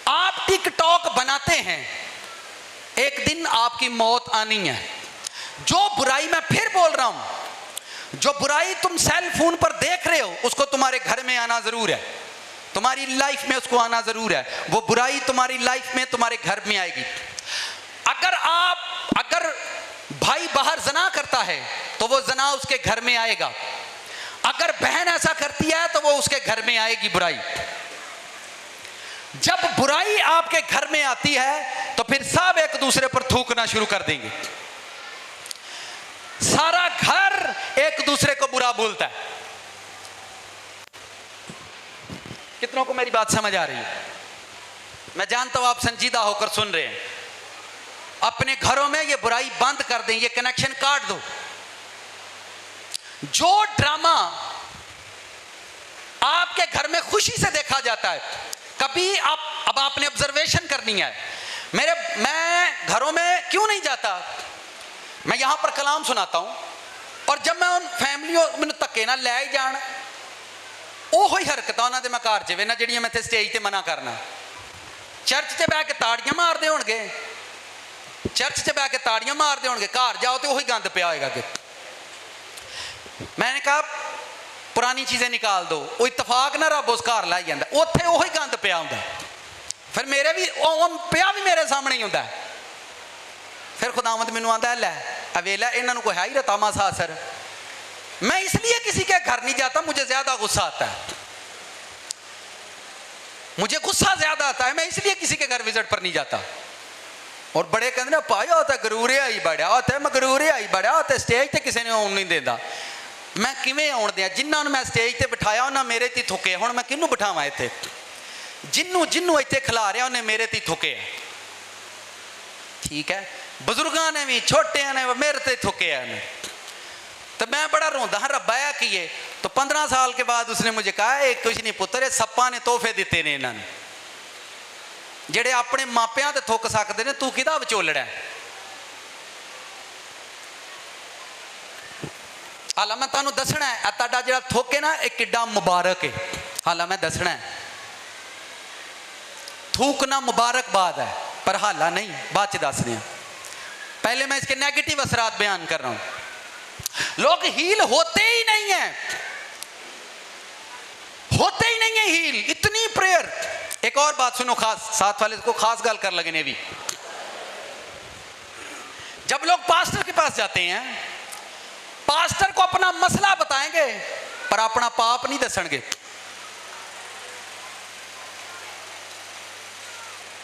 आप टिकटॉक बनाते हैं, एक दिन आपकी मौत आनी है। जो बुराई, मैं फिर बोल रहा हूं, जो बुराई तुम सेल फोन पर देख रहे हो उसको तुम्हारे घर में आना जरूर है, तुम्हारी लाइफ में उसको आना जरूर है। वो बुराई तुम्हारी लाइफ में, तुम्हारे घर में आएगी। अगर भाई बाहर जना करता है तो वो जना उसके घर में आएगा। अगर बहन ऐसा करती है तो वो उसके घर में आएगी बुराई। जब बुराई आपके घर में आती है तो फिर सब एक दूसरे पर थूकना शुरू कर देंगे। सारा घर एक दूसरे को बुरा बोलता है। कितनों को मेरी बात समझ आ रही है? मैं जानता हूं आप संजीदा होकर सुन रहे हैं। अपने घरों में ये बुराई बंद कर दें, ये कनेक्शन काट दो। जो ड्रामा आपके घर में खुशी से देखा जाता है, कभी अब आपने ऑब्जर्वेशन करनी है। मैं घरों में क्यों नहीं जाता, मैं यहां पर कलाम सुनाता हूं और जब मैं उन फैमिलियों मैंने धक्के ना लै जान, ओही हरकत उन्होंने मैं घर च वेना जिहड़ियां मैं इत्थे स्टेज ते मना करना। चर्च च बह के ताड़ियां मारदे होणगे, चर्च च बह के ताड़ियां मारदे होणगे, घर जाओ तो वही गंद पिया होएगा। कि मैंने कहा पुरानी चीजें निकाल दो, वो इतफाक ना रब उस घर लाई जाता, उत्थे वही गंद पिया हुंदा। फिर मेरे भी पिया भी मेरे सामने ही हुंदा। फिर खुदावंद मैनूं आंदा लै अवेला इन्हों को है ही रतामा सा असर। मैं इसलिए किसी के घर नहीं जाता, मुझे ज्यादा गुस्सा आता है, मुझे गुस्सा ज्यादा आता है, मैं इसलिए किसी के घर विजिट पर नहीं जाता। और बड़े कहते ना पाया होता गरूरे आई बड़ा होता है, मैं गरूरे आई बड़ा होता है, स्टेज पर किसी ने आउन नहीं देता, मैं किवें आउन दिया? जिन्होंने मैं स्टेज पर बिठाया उन्हें मेरे ते थुके, हुण मैं किनू बिठावां इत्थे? जिन्नू जिन्नू इत्थे खिला रहा उन्हें मेरे ते थुके है। ठीक है, बजुर्गों ने भी छोटिया ने मेरे ते थुके है। तो मैं बड़ा रोंदा हाँ, रब्बा है कि ये तो 15 साल के बाद उसने मुझे कहा एक कुछ नहीं पुत्र, सप्पा ने तोहफे दिते ने इन्होंने, जेड़े अपने मापियां ते थुक सकते हैं, तू किहदा विचोलड़ा है? हालां मैं तुहानूं दसना है तुहाडा जिहड़ा थुक है ना, एक किड्डा मुबारक है। हालां मैं दसना है, थूकना मुबारकबाद है, पर हाला नहीं, बाद च दस रहे हैं। पहले मैं इसके नेगेटिव असरात बयान कर रहा हूं। लोग हील होते ही नहीं है, होते ही नहीं है हील, इतनी प्रेयर। एक और बात सुनो, खास साथ वाले को खास गल कर लगे ने भी। जब लोग पास्टर के पास जाते हैं, पास्टर को अपना मसला बताएंगे पर अपना पाप नहीं दसणगे।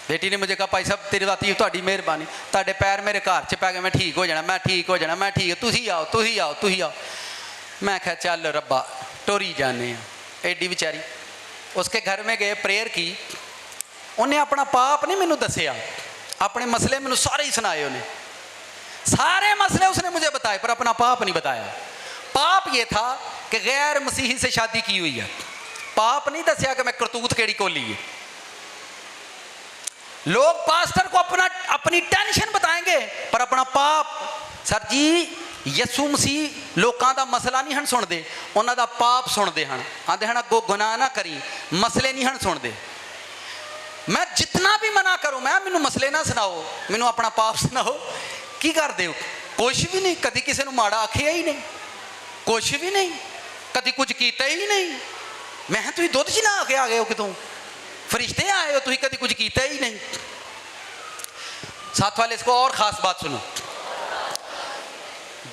बेटी ने मुझे कहा भाई साहब तेरी राती तुहाडी मेहरबानी, तुहाडे पैर मेरे घर च पै गए, मैं ठीक हो जाना, मैं ठीक हो जाना, मैं ठीक, तुसी आओ तुसी आओ तुसी आओ। मैं कहा चल रब्बा टोरी जाने हैं। एडी बेचारी उसके घर में गए, प्रेयर की, उन्हें अपना पाप नहीं मैनू दसिया, अपने मसले मैनू सारे ही सुनाए, उन्हें सारे मसले उसने मुझे बताए, पर अपना पाप नहीं बताया। पाप ये था कि गैर मसीही से शादी की हुई है, पाप नहीं दसिया कि मैं करतूत केड़ी कोली है। लोग पास्टर को अपनी टेंशन बताएंगे पर अपना पाप। सर जी यसू मसीह लोगों का मसला नहीं हन सुनते, उन्हों का पाप सुनते हैं, आते हैं अगो गुनाह ना करी, मसले नहीं हन सुनते। मैं जितना भी मना करूं, मैनू मसले ना सुनाओ, मैनू अपना पाप सुनाओ। की कर दे हो? कुछ भी नहीं, कभी किसी को माड़ा आखिया ही नहीं, कुछ भी नहीं, कभी कुछ किया ही नहीं। मैं तुम दुध च ना आके आ गए हो, कितों फरिश्ते आए हो, तुम कभी कुछ किया ही नहीं। साथ वाले इसको और खास बात सुनो,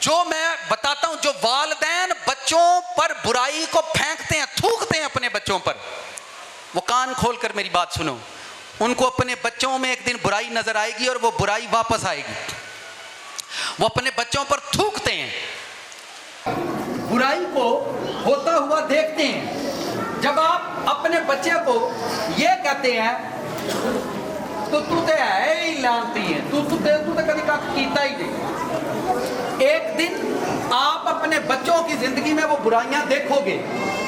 जो मैं बताता हूं, जो वालिदैन बच्चों पर बुराई को फेंकते हैं, थूकते हैं अपने बच्चों पर, वो कान खोलकर मेरी बात सुनो, उनको अपने बच्चों में एक दिन बुराई नजर आएगी और वो बुराई वापस आएगी। वो अपने बच्चों पर थूकते हैं, बुराई को होता हुआ देखते हैं। जब आप अपने बच्चे को ये कहते हैं तो तू तो है ही लानती है, तू कभी कख कीता ही नहीं। एक दिन आप अपने बच्चों की जिंदगी में वो बुराइयां देखोगे,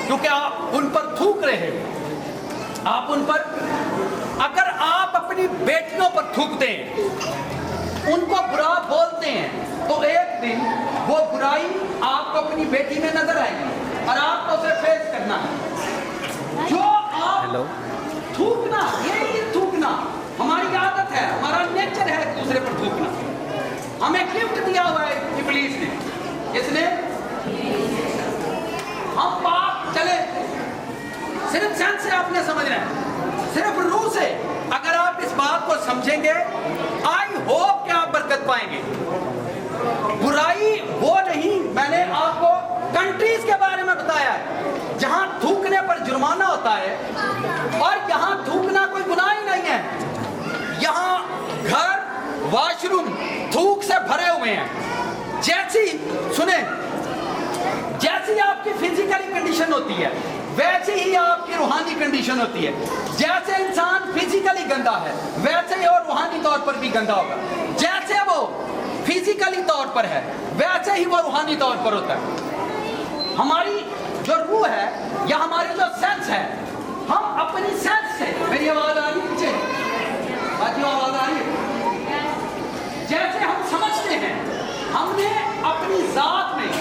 क्योंकि आप उन पर थूक रहे हैं। आप उन पर, अगर आप अपनी बेटियों पर थूकते हैं, उनको बुरा बोलते हैं, तो एक दिन वो बुराई आपको अपनी बेटी में नजर आएगी और आपको उसे फेस करना है। जो आप थूकना, ये थूकना हमारी आदत है, हमारा नेचर है एक दूसरे पर थूकना। हमें गिफ्ट दिया हुआ है इब्लीस ने, इसने हम पाप चले, सिर्फ सेंस से आपने समझना है, सिर्फ रूह से। अगर आप इस बात को समझेंगे, आई होप कि आप बरकत पाएंगे। बुराई वो नहीं, मैंने आपको कंट्रीज के बारे में बताया है जहां थूकने पर जुर्माना होता है, और यहां थूकना कोई गुनाह ही नहीं है। यहां घर वॉशरूम थूक से भरे हुए हैं। जैसी सुने, जैसी आपकी फिजिकली कंडीशन होती है, वैसे ही आपकी रूहानी कंडीशन होती है। जैसे इंसान फिजिकली गंदा है, वैसे ही और रूहानी तौर पर भी गंदा होगा। जैसे वो फिजिकली तौर पर है, वैसे ही वो रूहानी तौर पर होता है। हमारी जो रूह है या हमारी जो सेंस है, हम अपनी सेंस से, मेरी आवाज आ रही है, बाकी आवाज आ रही है, जैसे हम समझते हैं, हमने अपनी जात में,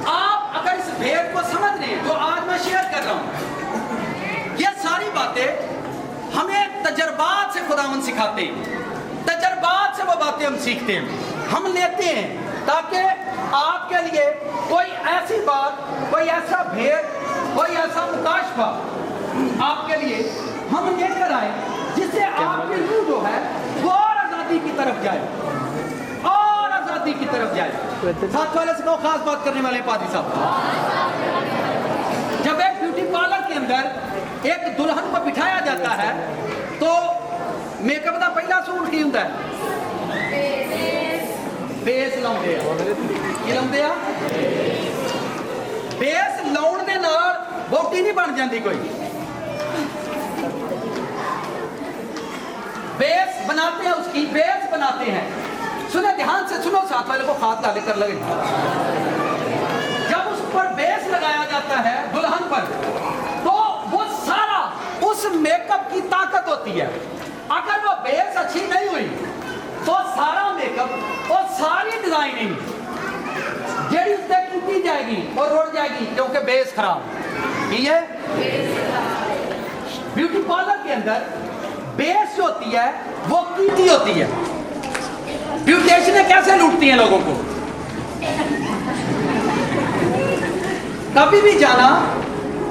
आप अगर इस भेद को समझ रहे हैं, तो आज मैं शेयर कर रहा हूं, ये सारी बातें हमें तजर्बात से खुदावंद सिखाते हैं, तजर्बात से वो बातें हम सीखते हैं, हम लेते हैं, ताकि आपके लिए कोई ऐसी बात, कोई ऐसा भेद, कोई ऐसा मुकाशफा आपके लिए हम लेकर आए जिससे आपकी रूह जो है वो और आजादी की तरफ जाए, और आजादी शादी की तरफ जाए। साथ वाले से कहो, खास बात करने वाले पादी साहब, जब एक ब्यूटी पार्लर के अंदर एक दुल्हन को बिठाया जाता है तो मेकअप का पहला सूट की होता है? बेस लाउंदे आ। की लाउंदे आ? बेस लाउण दे नाल वोटी नहीं बन जाती कोई। बेस बनाते हैं, उसकी बेस बनाते हैं। सुने, ध्यान से सुनो, साथ वाले को हाथ डाले कर लगे। जब उस पर बेस लगाया जाता है दुल्हन पर, तो वो सारा उस मेकअप की ताकत होती है। अगर वो बेस अच्छी नहीं हुई तो सारा मेकअप और सारी डिजाइनिंग जेडी उससे टूटी जाएगी और रुड़ जाएगी, क्योंकि बेस खराब है। ब्यूटी पार्लर के अंदर बेस जो होती है वो कीमती होती है। ब्यूटिशियन कैसे लूटती हैं लोगों को? कभी भी जाना,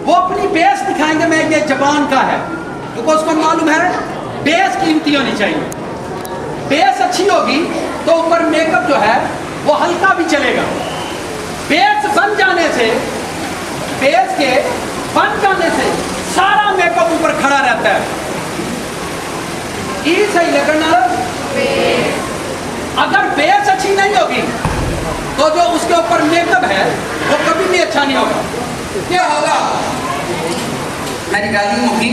वो अपनी बेस दिखाएंगे, मैं ये जापान का है, क्योंकि उसको मालूम है बेस कीमती होनी चाहिए। बेस अच्छी होगी तो ऊपर मेकअप जो है वो हल्का भी चलेगा। बेस बन जाने से, बेस के बन जाने से सारा मेकअप ऊपर खड़ा रहता है। ये सही लगना। अगर बेस अच्छी नहीं होगी तो जो उसके ऊपर मेकअप है वो कभी भी अच्छा नहीं होगा। क्या होगा? मेरी गाली मुखी।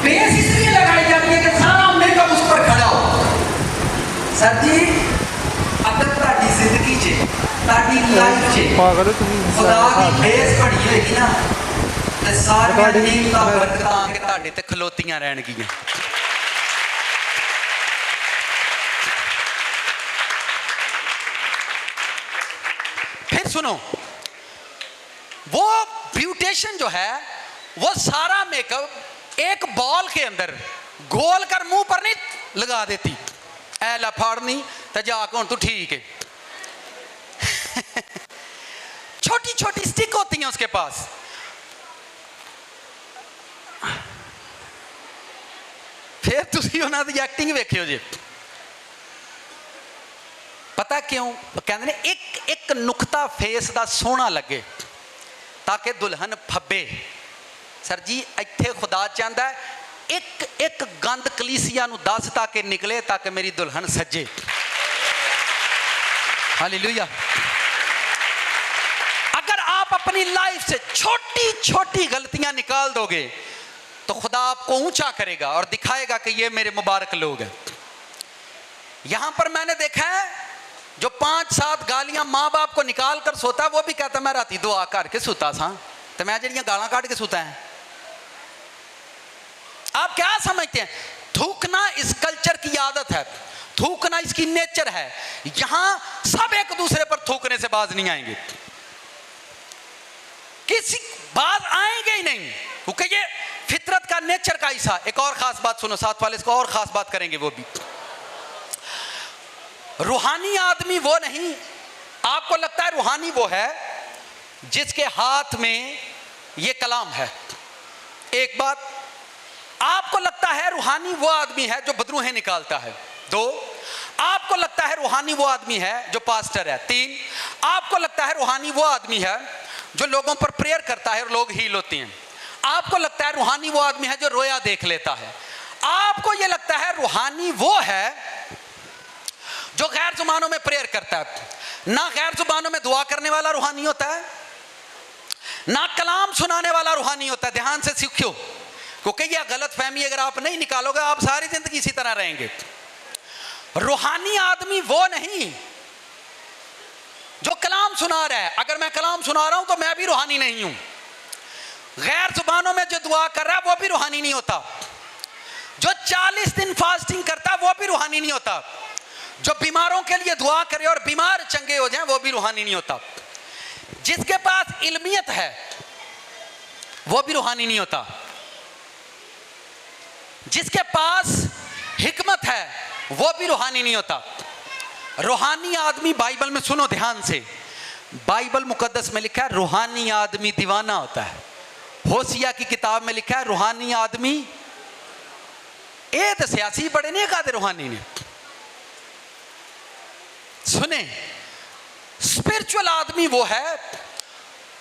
बेस इसलिए लगाई जाती है कि सारा मेकअप उस पर खड़ा हो। सर जी, अगर ताड़ी जिंदगी चे, ताड़ी लाइफ चे खुदा की बेस बड़ी होगी ना, ते सारी नीमतां बरकतां के ताड़े ते खलोतियां रहणगियां। फिर सुनो, वो ब्यूटिशियन जो है वो सारा मेकअप एक बॉल के अंदर गोल कर मुंह पर नहीं लगा देती, ऐला फाड़नी तो जाके हूं तू ठीक है। छोटी छोटी स्टिक होती हैं उसके पास। फिर तुसी उन्हां दी एक्टिंग वेखियो जी। पता क्यों? कहते ने एक एक नुकता फेस का सोहना लगे ताकि दुल्हन फब्बे। सर जी, इत्थे खुदा चाहता है एक एक गंद कलीसिया नूं दस ताकि निकले, ताकि मेरी दुल्हन सजे। हालेलुया। अगर आप अपनी लाइफ से छोटी छोटी गलतियां निकाल दोगे तो खुदा आपको ऊंचा करेगा और दिखाएगा कि ये मेरे मुबारक लोग हैं। यहां पर मैंने देखा है जो 5-7 गालियां माँ बाप को निकाल कर सोता, वो भी कहता मैं राती दुआ करके सुता सा, तो मैं जड़ियां गालां काट के सुता है। आप क्या समझते हैं? थूकना इस कल्चर की आदत है, थूकना इसकी नेचर है। यहां सब एक दूसरे पर थूकने से बाज नहीं आएंगे, किसी बाज आएंगे ही नहीं, क्योंकि ये फितरत का नेचर का हिस्सा। एक और खास बात सुनो, साथ वाले इसको और खास बात करेंगे। वो भी रूहानी आदमी वो नहीं, आपको लगता है रूहानी वो है जिसके हाथ में ये कलाम है। एक बात, आपको लगता है रूहानी वो आदमी है जो बदरूहें निकालता है। 2, आपको लगता है रूहानी वो आदमी है जो पास्टर है। 3, आपको लगता है रूहानी वो आदमी है जो लोगों पर प्रेयर करता है और लोग हील होते हैं। आपको लगता है रूहानी वो आदमी है जो रोया देख लेता है। आपको ये लगता है रूहानी वो है जो गैर जुबानों में प्रेयर करता है। ना गैर जुबानों में दुआ करने वाला रूहानी होता है, ना कलाम सुनाने वाला रूहानी होता है। ध्यान से सीखियो, क्योंकि यह गलत फहमी अगर आप नहीं निकालोगे आप सारी जिंदगी इसी तरह रहेंगे। रूहानी आदमी वो नहीं जो कलाम सुना रहा है। अगर मैं कलाम सुना रहा हूं तो मैं भी रूहानी नहीं हूं। गैर जुबानों में जो दुआ कर रहा है वो भी रूहानी नहीं होता। जो 40 दिन फास्टिंग करता है वो भी रूहानी नहीं होता। जो बीमारों के लिए दुआ करे और बीमार चंगे हो जाएं वो भी रूहानी नहीं होता। जिसके पास इल्मियत है वो भी रूहानी नहीं होता। जिसके पास हिकमत है वो भी रूहानी नहीं होता। रूहानी आदमी, बाइबल में सुनो ध्यान से, बाइबल मुकद्दस में लिखा है रूहानी आदमी दीवाना होता है। होसिया की किताब में लिखा है रूहानी आदमी, ए तो सियासी बड़े नहीं कहते रूहानी ने। सुने, स्पिरिचुअल आदमी वो है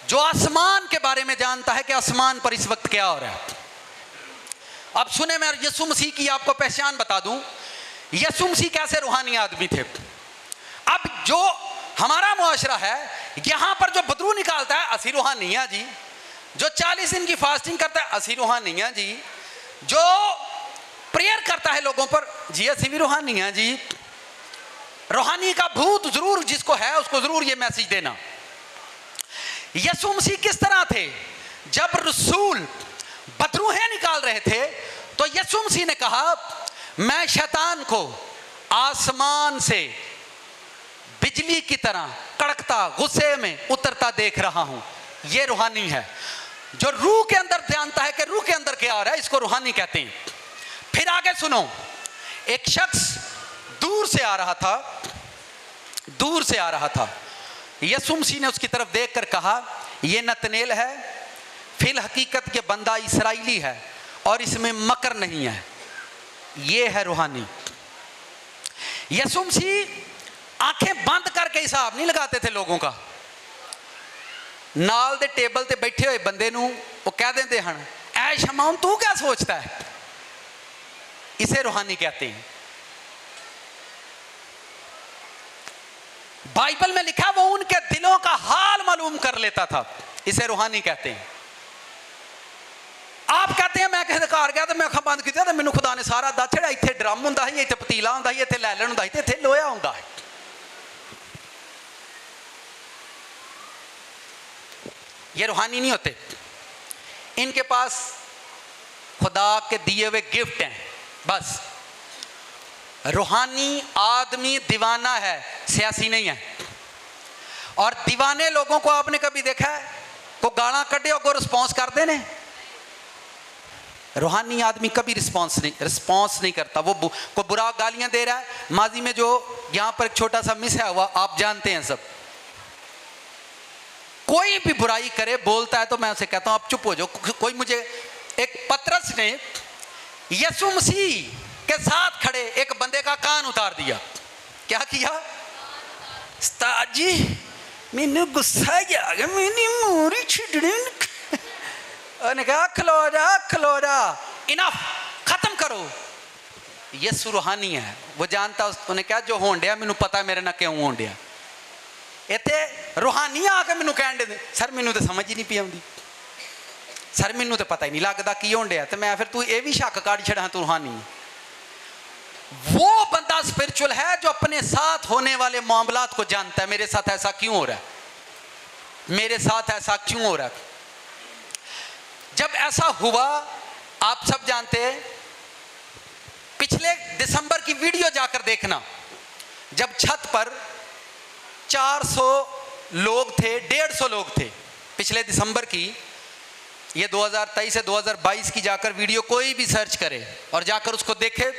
जो आसमान के बारे में जानता है कि आसमान पर इस वक्त क्या हो रहा है। अब सुने, मैं यीशु मसीह की आपको पहचान बता दूं। यीशु मसीह कैसे रूहानी आदमी थे। अब जो हमारा मुआशरा है, यहां पर जो बदरू निकालता है असी रूहानी है जी, जो 40 दिन की फास्टिंग करता है असी रूहानी है जी, जो प्रेयर करता है लोगों पर जी असी भी रूहानी है जी। रूहानी का भूत जरूर जिसको है उसको जरूर ये मैसेज देना। यीशु मसीह किस तरह थे? जब रसूल बदरूहें निकाल रहे थे तो यीशु मसीह ने कहा, मैं शैतान को आसमान से बिजली की तरह कड़कता गुस्से में उतरता देख रहा हूं। यह रूहानी है, जो रूह के अंदर जानता है कि रूह के अंदर क्या आ रहा है, इसको रूहानी कहते हैं। फिर आगे सुनो, एक शख्स दूर से आ रहा था, दूर से आ रहा था। यीशु मसीह ने उसकी तरफ देखकर कहा, यह नतनेल है, फिल हकीकत ये बंदा इस्राएली है और इसमें मकर नहीं है। यह है रूहानी। यीशु मसीह आंखें बंद करके हिसाब नहीं लगाते थे लोगों का। नाल दे टेबल ते बैठे हुए बंदे नूं वो कह देंदे हन, ऐ शमौन तू क्या सोचता है? इसे रूहानी कहते हैं। बाइबल में लिखा वो उनके दिलों का हाल मालूम कर लेता था। इसे रूहानी कहते हैं। आप कहते हैं मैं किसी घर गया तो मैं अखां बंद कीतियां तो मैनूं खुदा ने सारा दस छड़ा, इत्थे ड्रम हुंदा ही, इत्थे पतीला हुंदा ही, इत्थे लैलन हुंदा ही, ते इत्थे लोहा हुंदा है। ये रूहानी नहीं होते। इनके पास खुदा के दिए हुए गिफ्ट हैं बस। रूहानी आदमी दीवाना है, सियासी नहीं है। और दीवाने लोगों को आपने कभी देखा है को गाना कटे और रिस्पॉन्स करते ने? रूहानी आदमी कभी रिस्पॉन्स नहीं करता। वो को बुरा गालियां दे रहा है, माजी में जो यहां पर एक छोटा सा मिस है हुआ आप जानते हैं सब। कोई भी बुराई करे बोलता है तो मैं उसे कहता हूं आप चुप हो जाओ। कोई मुझे एक पतरस ने यीशु मसीह के साथ खड़े एक बंदे का कान उतार दिया। क्या किया? उस्ताद जी मैंने गुस्सा आ गया, मैंने मोरी छिड़ने। उन्होंने कहा खलो जा, इनफ, खत्म करो। यीशु रूहानी है, वो जानता। उन्हें कहा जो होन डिया मैनू पता मेरे ना क्यों होन डिया। इत्थे रूहानी आके मैनू कहन दे सर मैनू तो समझ ही नहीं पी आउंदी, सर मैनू तो पता ही नहीं लगता की होन डिया। तो मैं फिर तू ये भी शक काढ़ छड़ा तू रूहानी। वो बंदा स्पिरिचुअल है जो अपने साथ होने वाले मामलात को जानता है। मेरे साथ ऐसा क्यों हो रहा है, मेरे साथ ऐसा क्यों हो रहा है। जब ऐसा हुआ आप सब जानते हैं, पिछले दिसंबर की वीडियो जाकर देखना, जब छत पर 400 लोग थे, 150 लोग थे पिछले दिसंबर की। ये 2023 से 2022 की जाकर वीडियो कोई भी सर्च करे और जाकर उसको देखे।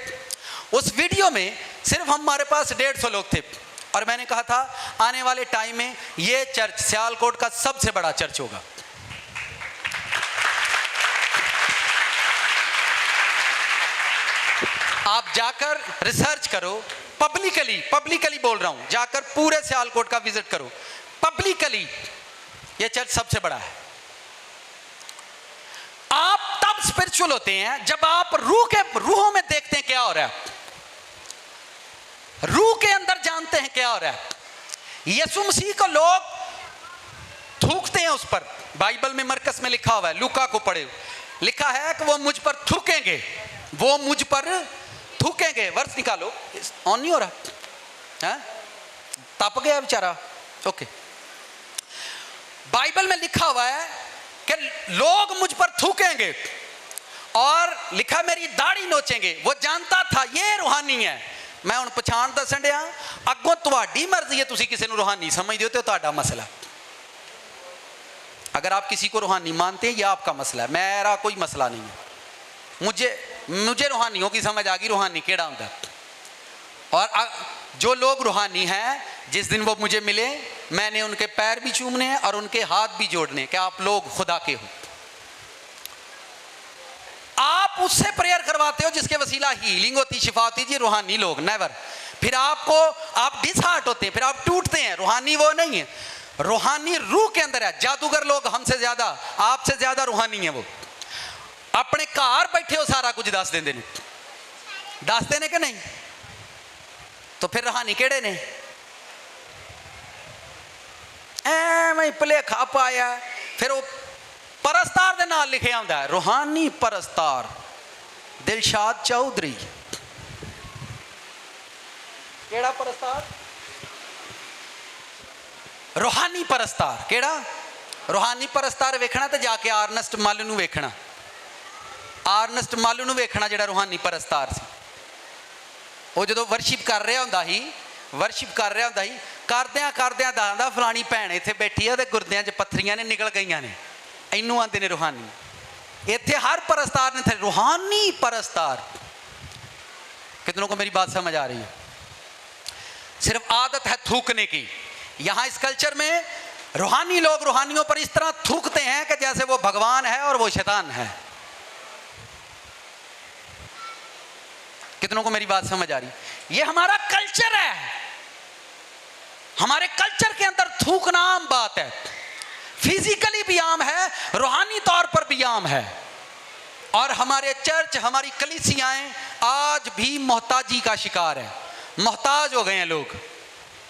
उस वीडियो में सिर्फ हमारे पास 150 लोग थे और मैंने कहा था आने वाले टाइम में ये चर्च सियालकोट का सबसे बड़ा चर्च होगा। आप जाकर रिसर्च करो, पब्लिकली बोल रहा हूं, जाकर पूरे सियालकोट का विजिट करो। पब्लिकली ये चर्च सबसे बड़ा है। आप तब स्पिरिचुअल होते हैं जब आप रूहों में देखते हैं क्या हो रहा है, रूह के अंदर जानते हैं क्या हो रहा है। यीशु मसीह को लोग थूकते हैं उस पर। बाइबल में मरकस में लिखा हुआ है, लूका को पढ़े, लिखा है कि वो मुझ पर थूकेंगे, वो मुझ पर थूकेंगे। वर्ष निकालो, ऑन नहीं हो रहा है, तप गया बेचारा। ओके, बाइबल में लिखा हुआ है कि लोग मुझ पर थूकेंगे और लिखा मेरी दाढ़ी नोचेंगे। वो जानता था ये रूहानी है। मैं हुण पछाण दसन दिया, अगों तुहाडी मर्जी है, तुसीं किसी नूं रूहानी समझदे हो तो तुहाडा मसला। अगर आप किसी को रूहानी मानते हैं, यह आपका मसला है, मेरा कोई मसला नहीं है। मुझे रूहानियों की समझ आ गई रूहानी केड़ा हुंदा। और जो लोग रूहानी हैं, जिस दिन वो मुझे मिले मैंने उनके पैर भी चूमने हैं और उनके हाथ भी जोड़ने कि आप लोग खुदा के हो। आप उससे प्रेयर करवाते हो जिसके वसीला हीलिंग होती, शिफा होती जी। रूहानी लोग नेवर। फिर आपको आप डिसहार्ट होते हैं, फिर आप टूटते हैं। रूहानी वो नहीं है, रूहानी रूह के अंदर है। जादूगर लोग हमसे ज्यादा, आपसे ज्यादा रूहानी है। वो अपने घर बैठे हो सारा कुछ दस देंगे ने, दसते ने कि नहीं? तो फिर रूहानी केड़े ने? एवं भुलेखा पाया। फिर वो परस्तार दे नाल लिखे आंदा है, रूहानी परस्तार दिलशाद चौधरी। केड़ा परस्तार? रूहानी परस्तार। केड़ा? रूहानी परस्तार वेखना तो जाके आर्नस्ट मल नूं वेखना, आर्नस्ट मल नूं वेखना जिहड़ा रूहानी परस्तार सी। वो जो वर्शिप कर रहा हुंदा ही, वर्शिप कर रहा हुंदा ही, करदियां करदियां दसदा फलानी भैन इत्थे बैठी है, गुरदियां च पत्थरियां ने निकल गई ने, इनू आंदे ने रूहानी। इत्थे हर परस्तार ने थे रूहानी परस्तार। कितनों को मेरी बात समझ आ रही है? सिर्फ आदत है थूकने की। यहां इस कल्चर में रूहानी लोग रूहानियों पर इस तरह थूकते हैं कि जैसे वो भगवान है और वो शैतान है। कितनों को मेरी बात समझ आ रही? ये हमारा कल्चर है। हमारे कल्चर के अंदर थूकना आम बात है, फिजिकली भी आम है, रूहानी तौर पर भी आम है। और हमारे चर्च, हमारी कलीसियाएं आज भी मोहताजी का शिकार है। मोहताज हो गए हैं लोग,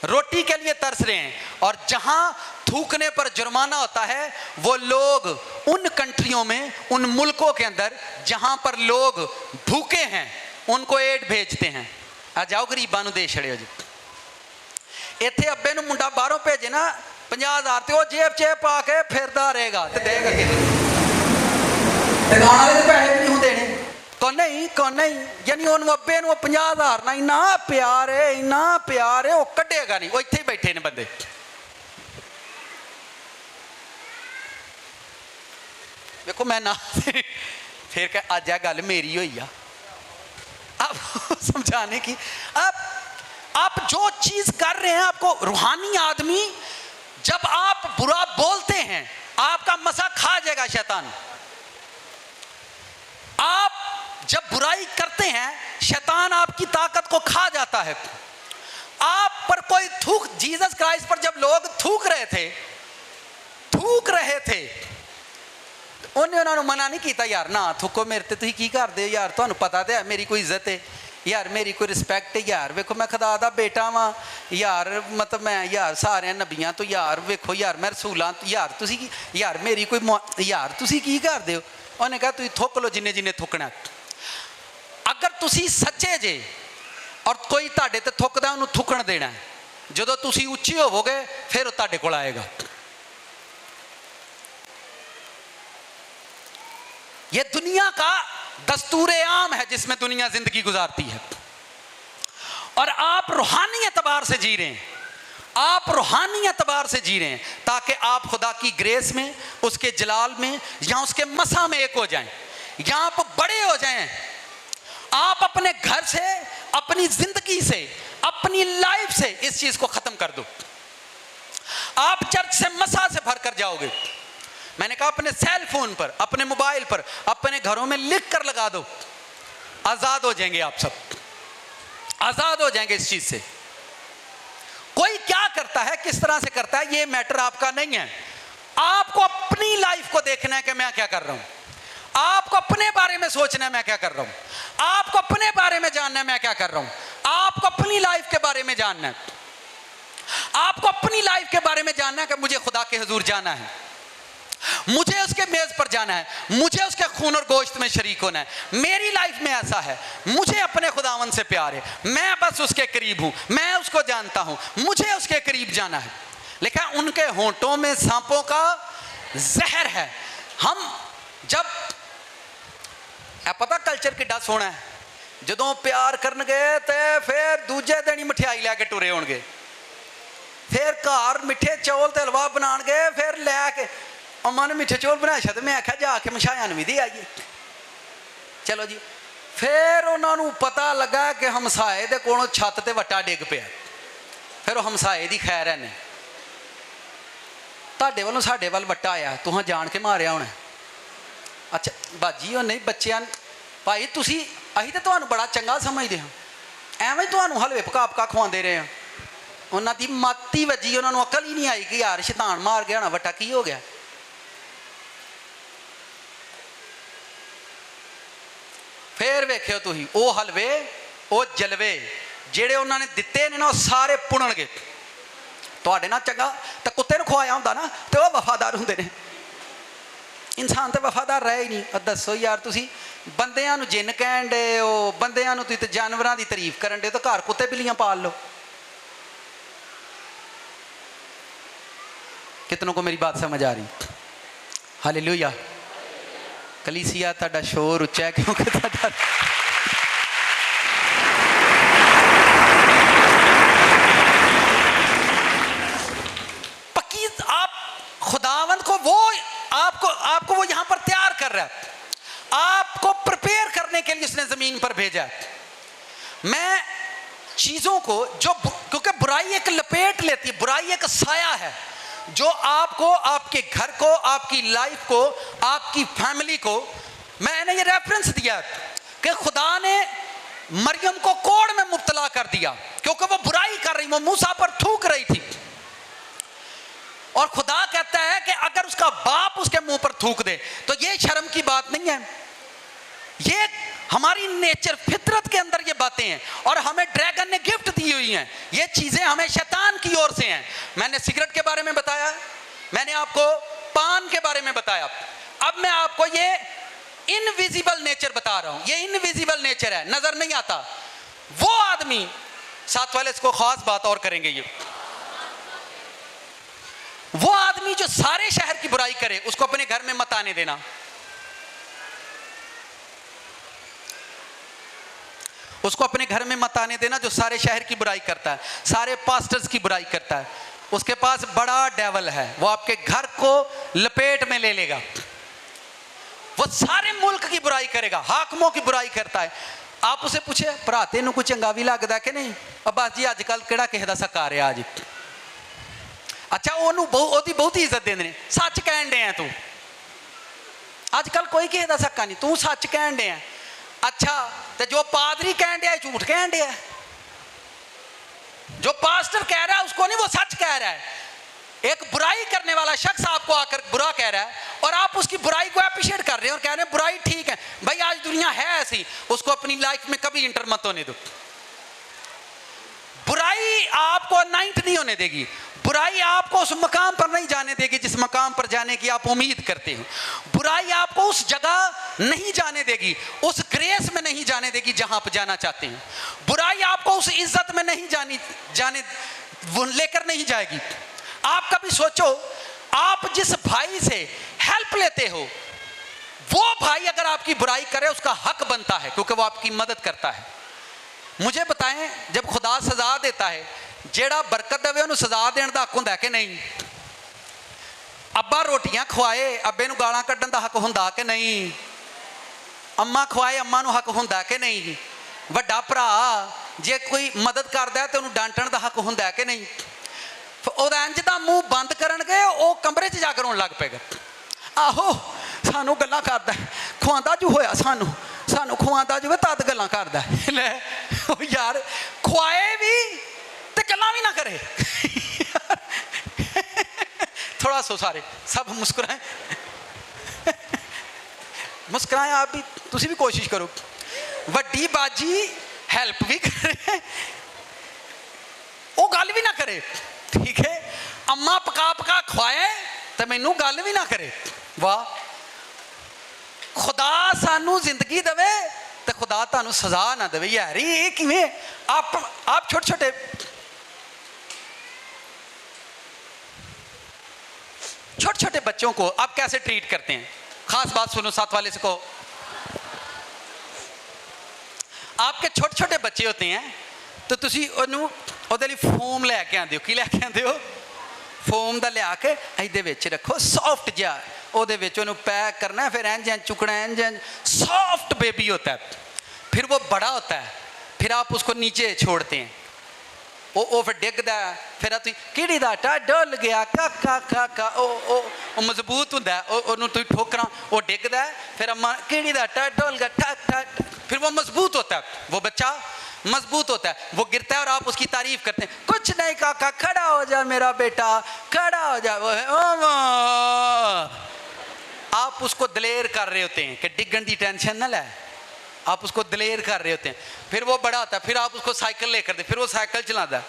रोटी के लिए तरस रहे हैं। और जहां थूकने पर जुर्माना होता है, वो लोग उन कंट्रियों में, उन मुल्कों के अंदर जहां पर लोग भूखे हैं, उनको एड भेजते हैं। आ जाओ गरीबां नूं दे छड़ियो जी। इत्थे अब्बे नूं मुंडा बाहरों भेजे ना 50,000 ते वो जेब च पा के फिरदा रहेगा ते देगा किहनूं? दुकान वाले ते पैसे भी नहीं देने को नहीं। यानी उन्होंने अब्बे नूं 50,000 ना इन्ना प्यार है, इन्ना प्यार है, वो कड्डेगा नहीं। वो इत्थे ही बैठे ने बंदे। देखो मैं ना फिर कह अज गल मेरी हुई आ, अब समझाने की। अब आप जो चीज कर रहे हैं, आपको रूहानी आदमी, जब आप बुरा बोलते हैं आपका मसा खा जाएगा शैतान। आप जब बुराई करते हैं शैतान आपकी ताकत को खा जाता है। आप पर कोई थूक, जीसस क्राइस्ट पर जब लोग थूक रहे थे, उन्हें उन्होंने मना नहीं किया यार ना थूको मेरे ते, तुसीं की करदे यार, तुहानूं पता तो है मेरी कोई इज्जत है यार, मेरी कोई रिस्पैक्ट है यार, वेखो मैं खुदा दा बेटा वां यार, मतलब मैं यार सारे नबियां तो यार, वेखो यार मैं रसूलां यार, तुसीं यार मेरी कोई यार, तुसीं की करदे हो? उन्हें कहा तुसीं थुक लो जिन्ने जिन्ने थुकना। अगर तुसीं सच्चे जे और कोई तुहाडे ते थुकदा, उहनूं थुकण देना। जदों तुसीं उच्ची होवोगे फिर वो तुहाडे कोल आएगा। ये दुनिया का दस्तूरे आम है जिसमें दुनिया जिंदगी गुजारती है। और आप रूहानी एतबार से जी रहे हैं, आप रूहानी एतबार से जी रहे हैं ताकि आप खुदा की ग्रेस में, उसके जलाल में, या उसके मसा में एक हो जाएं, या आप बड़े हो जाएं। आप अपने घर से, अपनी जिंदगी से, अपनी लाइफ से इस चीज को खत्म कर दो। आप चर्च से मसा से भर कर जाओगे। मैंने कहा अपने सेल फोन पर, अपने मोबाइल पर, अपने घरों में लिख कर लगा दो। आजाद हो जाएंगे आप सब, आजाद हो जाएंगे इस चीज से। कोई क्या करता है, किस तरह से करता है, ये मैटर आपका नहीं है। आपको अपनी लाइफ को देखना है कि मैं क्या कर रहा हूं। आपको अपने बारे में सोचना है मैं क्या कर रहा हूं। आपको अपने बारे में जानना है मैं क्या कर रहा हूं। आपको अपनी लाइफ के बारे में जानना है। आपको अपनी लाइफ के बारे में जानना है कि मुझे खुदा के हुजूर जाना है, मुझे उसके मेज पर जाना है, मुझे उसके खून और गोश्त में शरीक होना है। मेरी लाइफ में ऐसा है, मुझे अपने खुदावन से प्यार है, मैं बस उसके करीब हूं, मैं उसको जानता हूं, मुझे उसके करीब जाना है। लेकिन उनके होंठों में सांपों का जहर है। हम जब पता कल्चर किड्डा सोहना है, जदों प्यार करन गए तो फिर दूजे दिन ही मिठाई लैके टुरे होणगे, फिर घर मिठे चौल ते हलवा बनाण गए, फिर लैके अम्मा ने मिठे चौल बनाए तो मैं आख्या जाके मशाया भी दे आइए। चलो जी, फिर उन्होंने पता लगा कि हमसाए दे कोलों छत ते वट्टा डिग पिया। फिर वो हमसाए दी खैर है ने, तुहाडे वालों साडे वाल वट्टा आया, तुहां जान के मारिया होना। अच्छा बाजी, वो नहीं बच्चियां भाई तुसी, असीं तो तुहानूं बड़ा चंगा समझदे हां, ਐਵੇਂ ਤੁਹਾਨੂੰ ਹਲਵੇ ਪਕਾ ਪਕਾ ਖਵਾਉਂਦੇ ਰਹੇ ਆ। ਉਹਨਾਂ ਦੀ ਮਾਤੀ ਵੱਜੀ, ਉਹਨਾਂ ਨੂੰ ਅਕਲ ਹੀ ਨਹੀਂ ਆਈ ਕਿ ਯਾਰ ਸ਼ੈਤਾਨ ਮਾਰ ਗਿਆ ਨਾ ਵੱਟਾ, ਕੀ ਹੋ ਗਿਆ। ਫੇਰ ਵੇਖਿਓ ਤੁਸੀਂ ਉਹ ਹਲਵੇ, ਉਹ ਜਲਵੇ ਜਿਹੜੇ ਉਹਨਾਂ ਨੇ ਦਿੱਤੇ ਨੇ ਨਾ, ਉਹ ਸਾਰੇ ਪੁਣਨਗੇ। ਤੁਹਾਡੇ ਨਾਲ ਚੰਗਾ ਤਾਂ ਕੁੱਤੇ ਨੂੰ ਖਵਾਇਆ ਹੁੰਦਾ ਨਾ, ਤੇ ਉਹ ਵਫਾਦਾਰ ਹੁੰਦੇ ਨੇ। ਇਨਸਾਨ ਤਾਂ ਵਫਾਦਾਰ ਰਹੇ ਹੀ ਨਹੀਂ। ਦੱਸੋ ਯਾਰ, ਤੁਸੀਂ ਬੰਦਿਆਂ ਨੂੰ ਜਿੰਨ ਕਹਿਣ ਡੇ ਹੋ, ਬੰਦਿਆਂ ਨੂੰ ਤੁਸੀਂ ਤੇ ਜਾਨਵਰਾਂ ਦੀ ਤਾਰੀਫ ਕਰਨ ਡੇ, ਤਾਂ ਘਰ ਕੁੱਤੇ ਬਿੱਲੀਆਂ ਪਾਲ ਲਓ। कितनों को मेरी बात समझ आ रही? हालेलुया। कलीसिया ਤੁਹਾਡਾ शोर ਉੱਚਾ है क्योंकि ਤੁਹਾਡਾ पक्की आप खुदावंद को वो आपको वो यहां पर तैयार कर रहा है, आपको प्रिपेयर करने के लिए उसने जमीन पर भेजा। मैं चीजों को जो, क्योंकि बुराई एक लपेट लेती है, बुराई एक साया है जो आपको, आपके घर को, आपकी लाइफ को, आपकी फैमिली को, मैंने ये रेफरेंस दिया कि खुदा ने मरियम को कोड़ में मुब्तला कर दिया क्योंकि वो बुराई कर रही, वो मूसा पर थूक रही थी। और खुदा कहता है कि अगर उसका बाप उसके मुंह पर थूक दे तो ये शर्म की बात नहीं है, ये हमारी नेचर, फितरत के अंदर ये बातें हैं। और हमें ड्रैगन ने गिफ्ट दी हुई हैं, ये चीजें हमें शैतान की ओर से हैं। मैंने सिगरेट के बारे में बताया, मैंने आपको पान के बारे में बताया, अब मैं आपको ये इनविजिबल नेचर बता रहा हूं। ये इनविजिबल नेचर है, नजर नहीं आता। वो आदमी, साथ वाले इसको खास बात और करेंगे, ये वो आदमी जो सारे शहर की बुराई करे, उसको अपने घर में मत आने देना। उसको अपने घर में मत आने देना जो सारे शहर की बुराई करता है, सारे पास्टर्स की बुराई करता है। उसके पास बड़ा डेवल है, वो आपके घर को लपेट में ले लेगा। वो सारे मुल्क की बुराई करेगा, हाकमों की बुराई करता है। आप उसे पूछे भरा तेनू कुछ चंगा भी लगता कि नहीं? अब्बास जी अजकल किहड़ा किसे दा सक्का रहा अज? अच्छा ओनू ओदी बहुत ही इज्जत देंदे ने, सच कहन दे तू, अजकल कोई किसे दा सक्का नहीं, तू सच कहन दे। अच्छा तो जो पादरी कहन दिया झूठ कहन दिया, जो पास्टर कह रहा है उसको नहीं, वो सच कह रहा है। एक बुराई करने वाला शख्स आपको आकर बुरा कह रहा है और आप उसकी बुराई को अप्रिशिएट कर रहे हैं और कह रहे हैं बुराई ठीक है। भाई आज दुनिया है ऐसी, उसको अपनी लाइफ में कभी इंटर मत होने दो। बुराई आपको अनाइंट नहीं होने देगी, बुराई आपको उस मकाम पर नहीं जाने देगी जिस मकाम पर जाने की आप उम्मीद करते हो। बुराई आपको उस जगह नहीं जाने देगी, उस ग्रेस में नहीं जाने देगी जहां आप जाना चाहते हैं। बुराई आपको उस इज्जत में नहीं जाने लेकर नहीं जाएगी। आप कभी सोचो, आप जिस भाई से हेल्प लेते हो, वो भाई अगर आपकी बुराई करे उसका हक बनता है क्योंकि वो आपकी मदद करता है। मुझे बताएं, जब खुदा सजा देता है, जेड़ा बरकत देवे उन्हें सजा देने का हक हुंदा कि नहीं? अब्बा रोटियां खवाए, अब्बे नूं गालां कड्ढण दा हक हुंदा कि नहीं? अम्मा खवाए, अम्मा नूं हक हुंदा कि नहीं? वड्डा भरा जे कोई मदद करदा है तो उन्हें डांटण दा हक हुंदा कि नहीं? ओहदा इंज दा मूँह बंद करनगे, वो कमरे च जाकर रोण लग पेगा। आहो सानू गल्लां करदा, खुआंदा जो होया सानू खुआंदा जो तद गल्लां करदा। लै यार खुआए भी ते गल्लां भी ना करे। थोड़ा सो सारे सब मुस्कुराए, मुस्कुराए आप भी, तुसी भी कोशिश करो। वड्डी बाजी हेल्प भी करे, वो गल भी ना करे, ठीक है? अम्मा पका पका खुआए तो मैनू गल भी ना करे। वाह, खुदा सानू जिंदगी देवे तो खुदा तानू सजा ना देवे। यार ये किवें? आप छोटे छोटे छोटे बच्चों को आप कैसे ट्रीट करते हैं? खास बात सुनो, साथ वाले से कहो। आपके छोटे छोटे बच्चे होते हैं तो तुसी उन्होंने ਉਹਦੇ ਲਈ ਫੋਮ ਲੈ ਕੇ ਆਉਂਦੇ ਹੋ। ਕੀ ਲੈ ਕੇ ਆਉਂਦੇ ਹੋ? ਫੋਮ ਦਾ ਲਿਆ ਕੇ ਇਹਦੇ ਵਿੱਚ ਰੱਖੋ, सॉफ्ट ਜਿਹਾ, ਉਹਦੇ ਵਿੱਚ ਉਹਨੂੰ पैक करना है, फिर इंज चुकना है, इंज सॉफ्ट बेबी होता है। फिर वो बड़ा होता है, फिर आप उसको नीचे छोड़ते हैं, वो फिर डिगदा है, फिर तुम किड़ी दा आटा डुल गया का का का का ओ मजबूत होंदा है, ओनू तुम ठोकरा वो डिगदा है, फिर अम्मा किड़ी दा आटा डुल गया ठक ठक, फिर वो मजबूत होता है। वो बच्चा मजबूत होता है, वो गिरता है और आप उसकी तारीफ करते हैं, कुछ नहीं काका खड़ा हो जा मेरा बेटा, खड़ा हो जा। वो है आप उसको दलेर कर रहे होते हैं कि डिगन की टेंशन ना ले, आप उसको दलेर कर रहे होते हैं। फिर वो बड़ा होता है, फिर आप उसको साइकिल लेकर दे, फिर वो साइकिल चलाता है,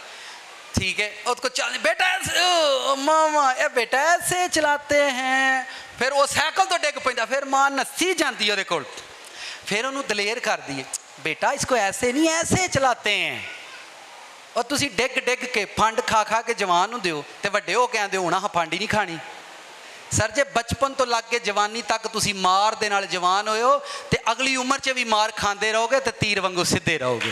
ठीक है, उसको चल बेटा ऐसे, मामा ये बेटा ऐसे चलाते हैं, फिर वो साइकिल तो डिग पैंदा, फिर मां नस्सी जाती है कोल, फिर उन्होंने दलेर कर दिए, बेटा इसको ऐसे नहीं ऐसे चलाते हैं। और तुसी डिग डिग के फंड खा खा के जवान होंदे हो ते वड्डे हो के आंदे हो हुण फंड ही नहीं खानी। सर जे बचपन तो लग के जवानी तक तुसी मार दे नाल जवान होए हो ते अगली उम्र च भी मार खांदे रहोगे ते तीर वांगू सीधे रहोगे।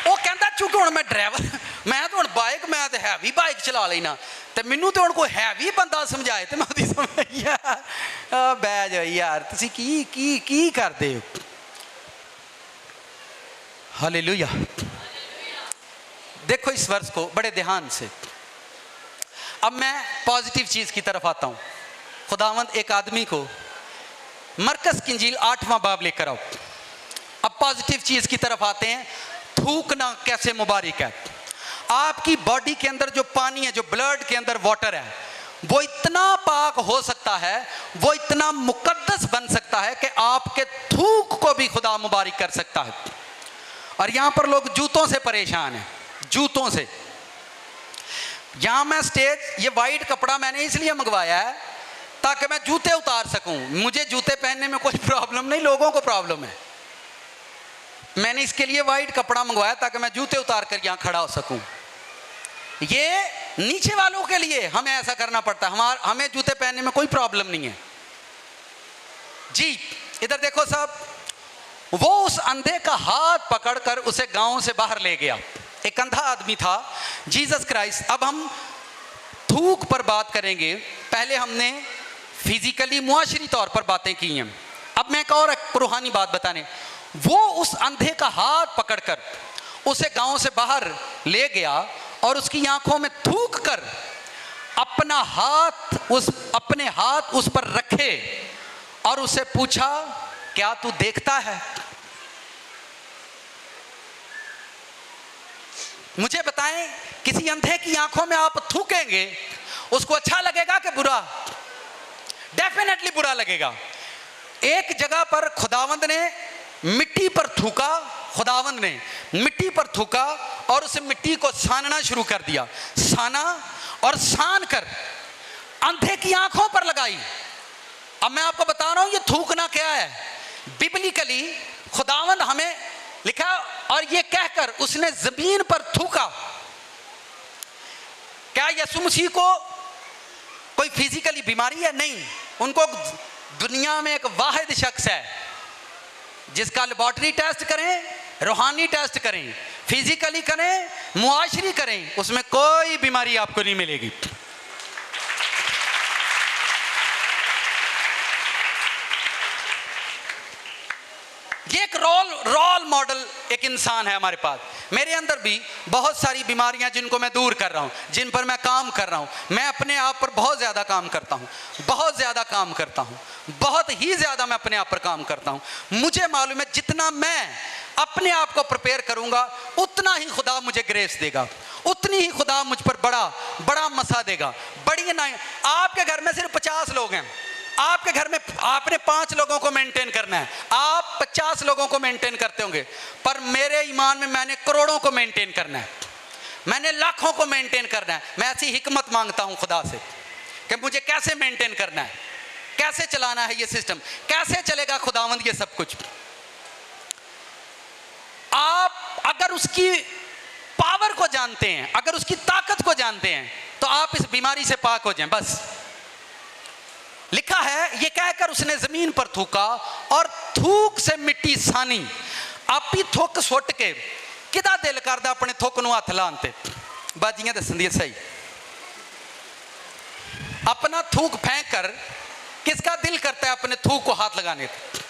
वो कहता चूंकि हुण मैं ड्राइवर, मैं तो हुण बाइक, मैं तो हैवी बाइक चला लेना, तो मैनू तो हुण कोई हैवी बंदा समझाए तो मैं उसकी समझ यार बह जाओ यार तुसी की करदे हो। हालेलुया। देखो इस वर्ष को बड़े ध्यान से। अब मैं पॉजिटिव चीज की तरफ आता हूं। खुदावंद एक आदमी को मरकस की इंजील 8वां बाब लेकर आओ। अब पॉजिटिव चीज की तरफ आते हैं। थूकना कैसे मुबारक है। आपकी बॉडी के अंदर जो पानी है, जो ब्लड के अंदर वाटर है, वो इतना पाक हो सकता है, वो इतना मुकद्दस बन सकता है कि आपके थूक को भी खुदा मुबारक कर सकता है। और यहां पर लोग जूतों से परेशान हैं, जूतों से। यहां मैं स्टेज, ये वाइट कपड़ा मैंने इसलिए मंगवाया है ताकि मैं जूते उतार सकूं। मुझे जूते पहनने में कोई प्रॉब्लम नहीं, लोगों को प्रॉब्लम है। मैंने इसके लिए वाइट कपड़ा मंगवाया ताकि मैं जूते उतार कर यहां खड़ा हो सकूं। ये नीचे वालों के लिए हमें ऐसा करना पड़ता है, हमें जूते पहनने में कोई प्रॉब्लम नहीं है जी। इधर देखो साहब, वो उस अंधे का हाथ पकड़कर उसे गांव से बाहर ले गया। एक अंधा आदमी था, जीसस क्राइस्ट। अब हम थूक पर बात करेंगे। पहले हमने फिजिकली मुआशरी तौर पर बातें की हैं, अब मैं एक और रूहानी बात बताने। वो उस अंधे का हाथ पकड़कर उसे गांव से बाहर ले गया और उसकी आंखों में थूक कर अपने हाथ उस पर रखे और उसे पूछा, क्या तू देखता है? मुझे बताएं, किसी अंधे की आंखों में आप थूकेंगे, उसको अच्छा लगेगा कि बुरा? डेफिनेटली बुरा लगेगा। एक जगह पर खुदावंद ने मिट्टी पर थूका, खुदावंद ने मिट्टी पर थूका और उस मिट्टी को सानना शुरू कर दिया। साना और सान कर अंधे की आंखों पर लगाई। अब मैं आपको बता रहा हूं ये थूकना क्या है। बिब्लिकली खुदावंद हमें लिखा, और ये कहकर उसने जमीन पर थूका। क्या यीशु मसीह को कोई फिजिकली बीमारी है? नहीं। उनको दुनिया में एक वाहिद शख्स है जिसका लेबोरेटरी टेस्ट करें, रूहानी टेस्ट करें, फिजिकली करें, मुआशरी करें, उसमें कोई बीमारी आपको नहीं मिलेगी। ये एक रोल मॉडल एक इंसान है हमारे पास। मेरे अंदर भी बहुत सारी बीमारियां जिनको मैं दूर कर रहा हूं, जिन पर मैं काम कर रहा हूं। मैं अपने आप पर बहुत ज्यादा काम करता हूं, बहुत ज्यादा काम करता हूं, बहुत ही ज्यादा मैं अपने आप पर काम करता हूं। मुझे मालूम है जितना मैं अपने आप को प्रिपेयर करूंगा उतना ही खुदा मुझे ग्रेस देगा, उतनी ही खुदा मुझ पर बड़ा मसा देगा। बड़ी ना, आपके घर में सिर्फ 50 लोग हैं, आपके घर में आपने 5 लोगों को मेंटेन करना है, आप 50 लोगों को मेंटेन करते होंगे, पर मेरे ईमान में मैंने करोड़ों को मेंटेन करना है, मैंने लाखों को मेंटेन करना है। मैं ऐसी हिकमत मांगता हूं खुदा से कि मुझे कैसे मेंटेन करना है, कैसे चलाना है ये सिस्टम, कैसे चलेगा खुदावंद ये सब कुछ। आप अगर उसकी पावर को जानते हैं, अगर उसकी ताकत को जानते हैं, तो आप इस बीमारी से पाक हो जाएं। बस लिखा है, ये कहकर उसने जमीन पर थूका और थूक से मिट्टी सानी। आप ही थुक सुट के किदा दिल करदा अपने थुक नूं हथ लाण ते? बाजियां दसन दी सही। अपना थूक फेंक कर किसका दिल करता है अपने थूक को हाथ लगाने पे?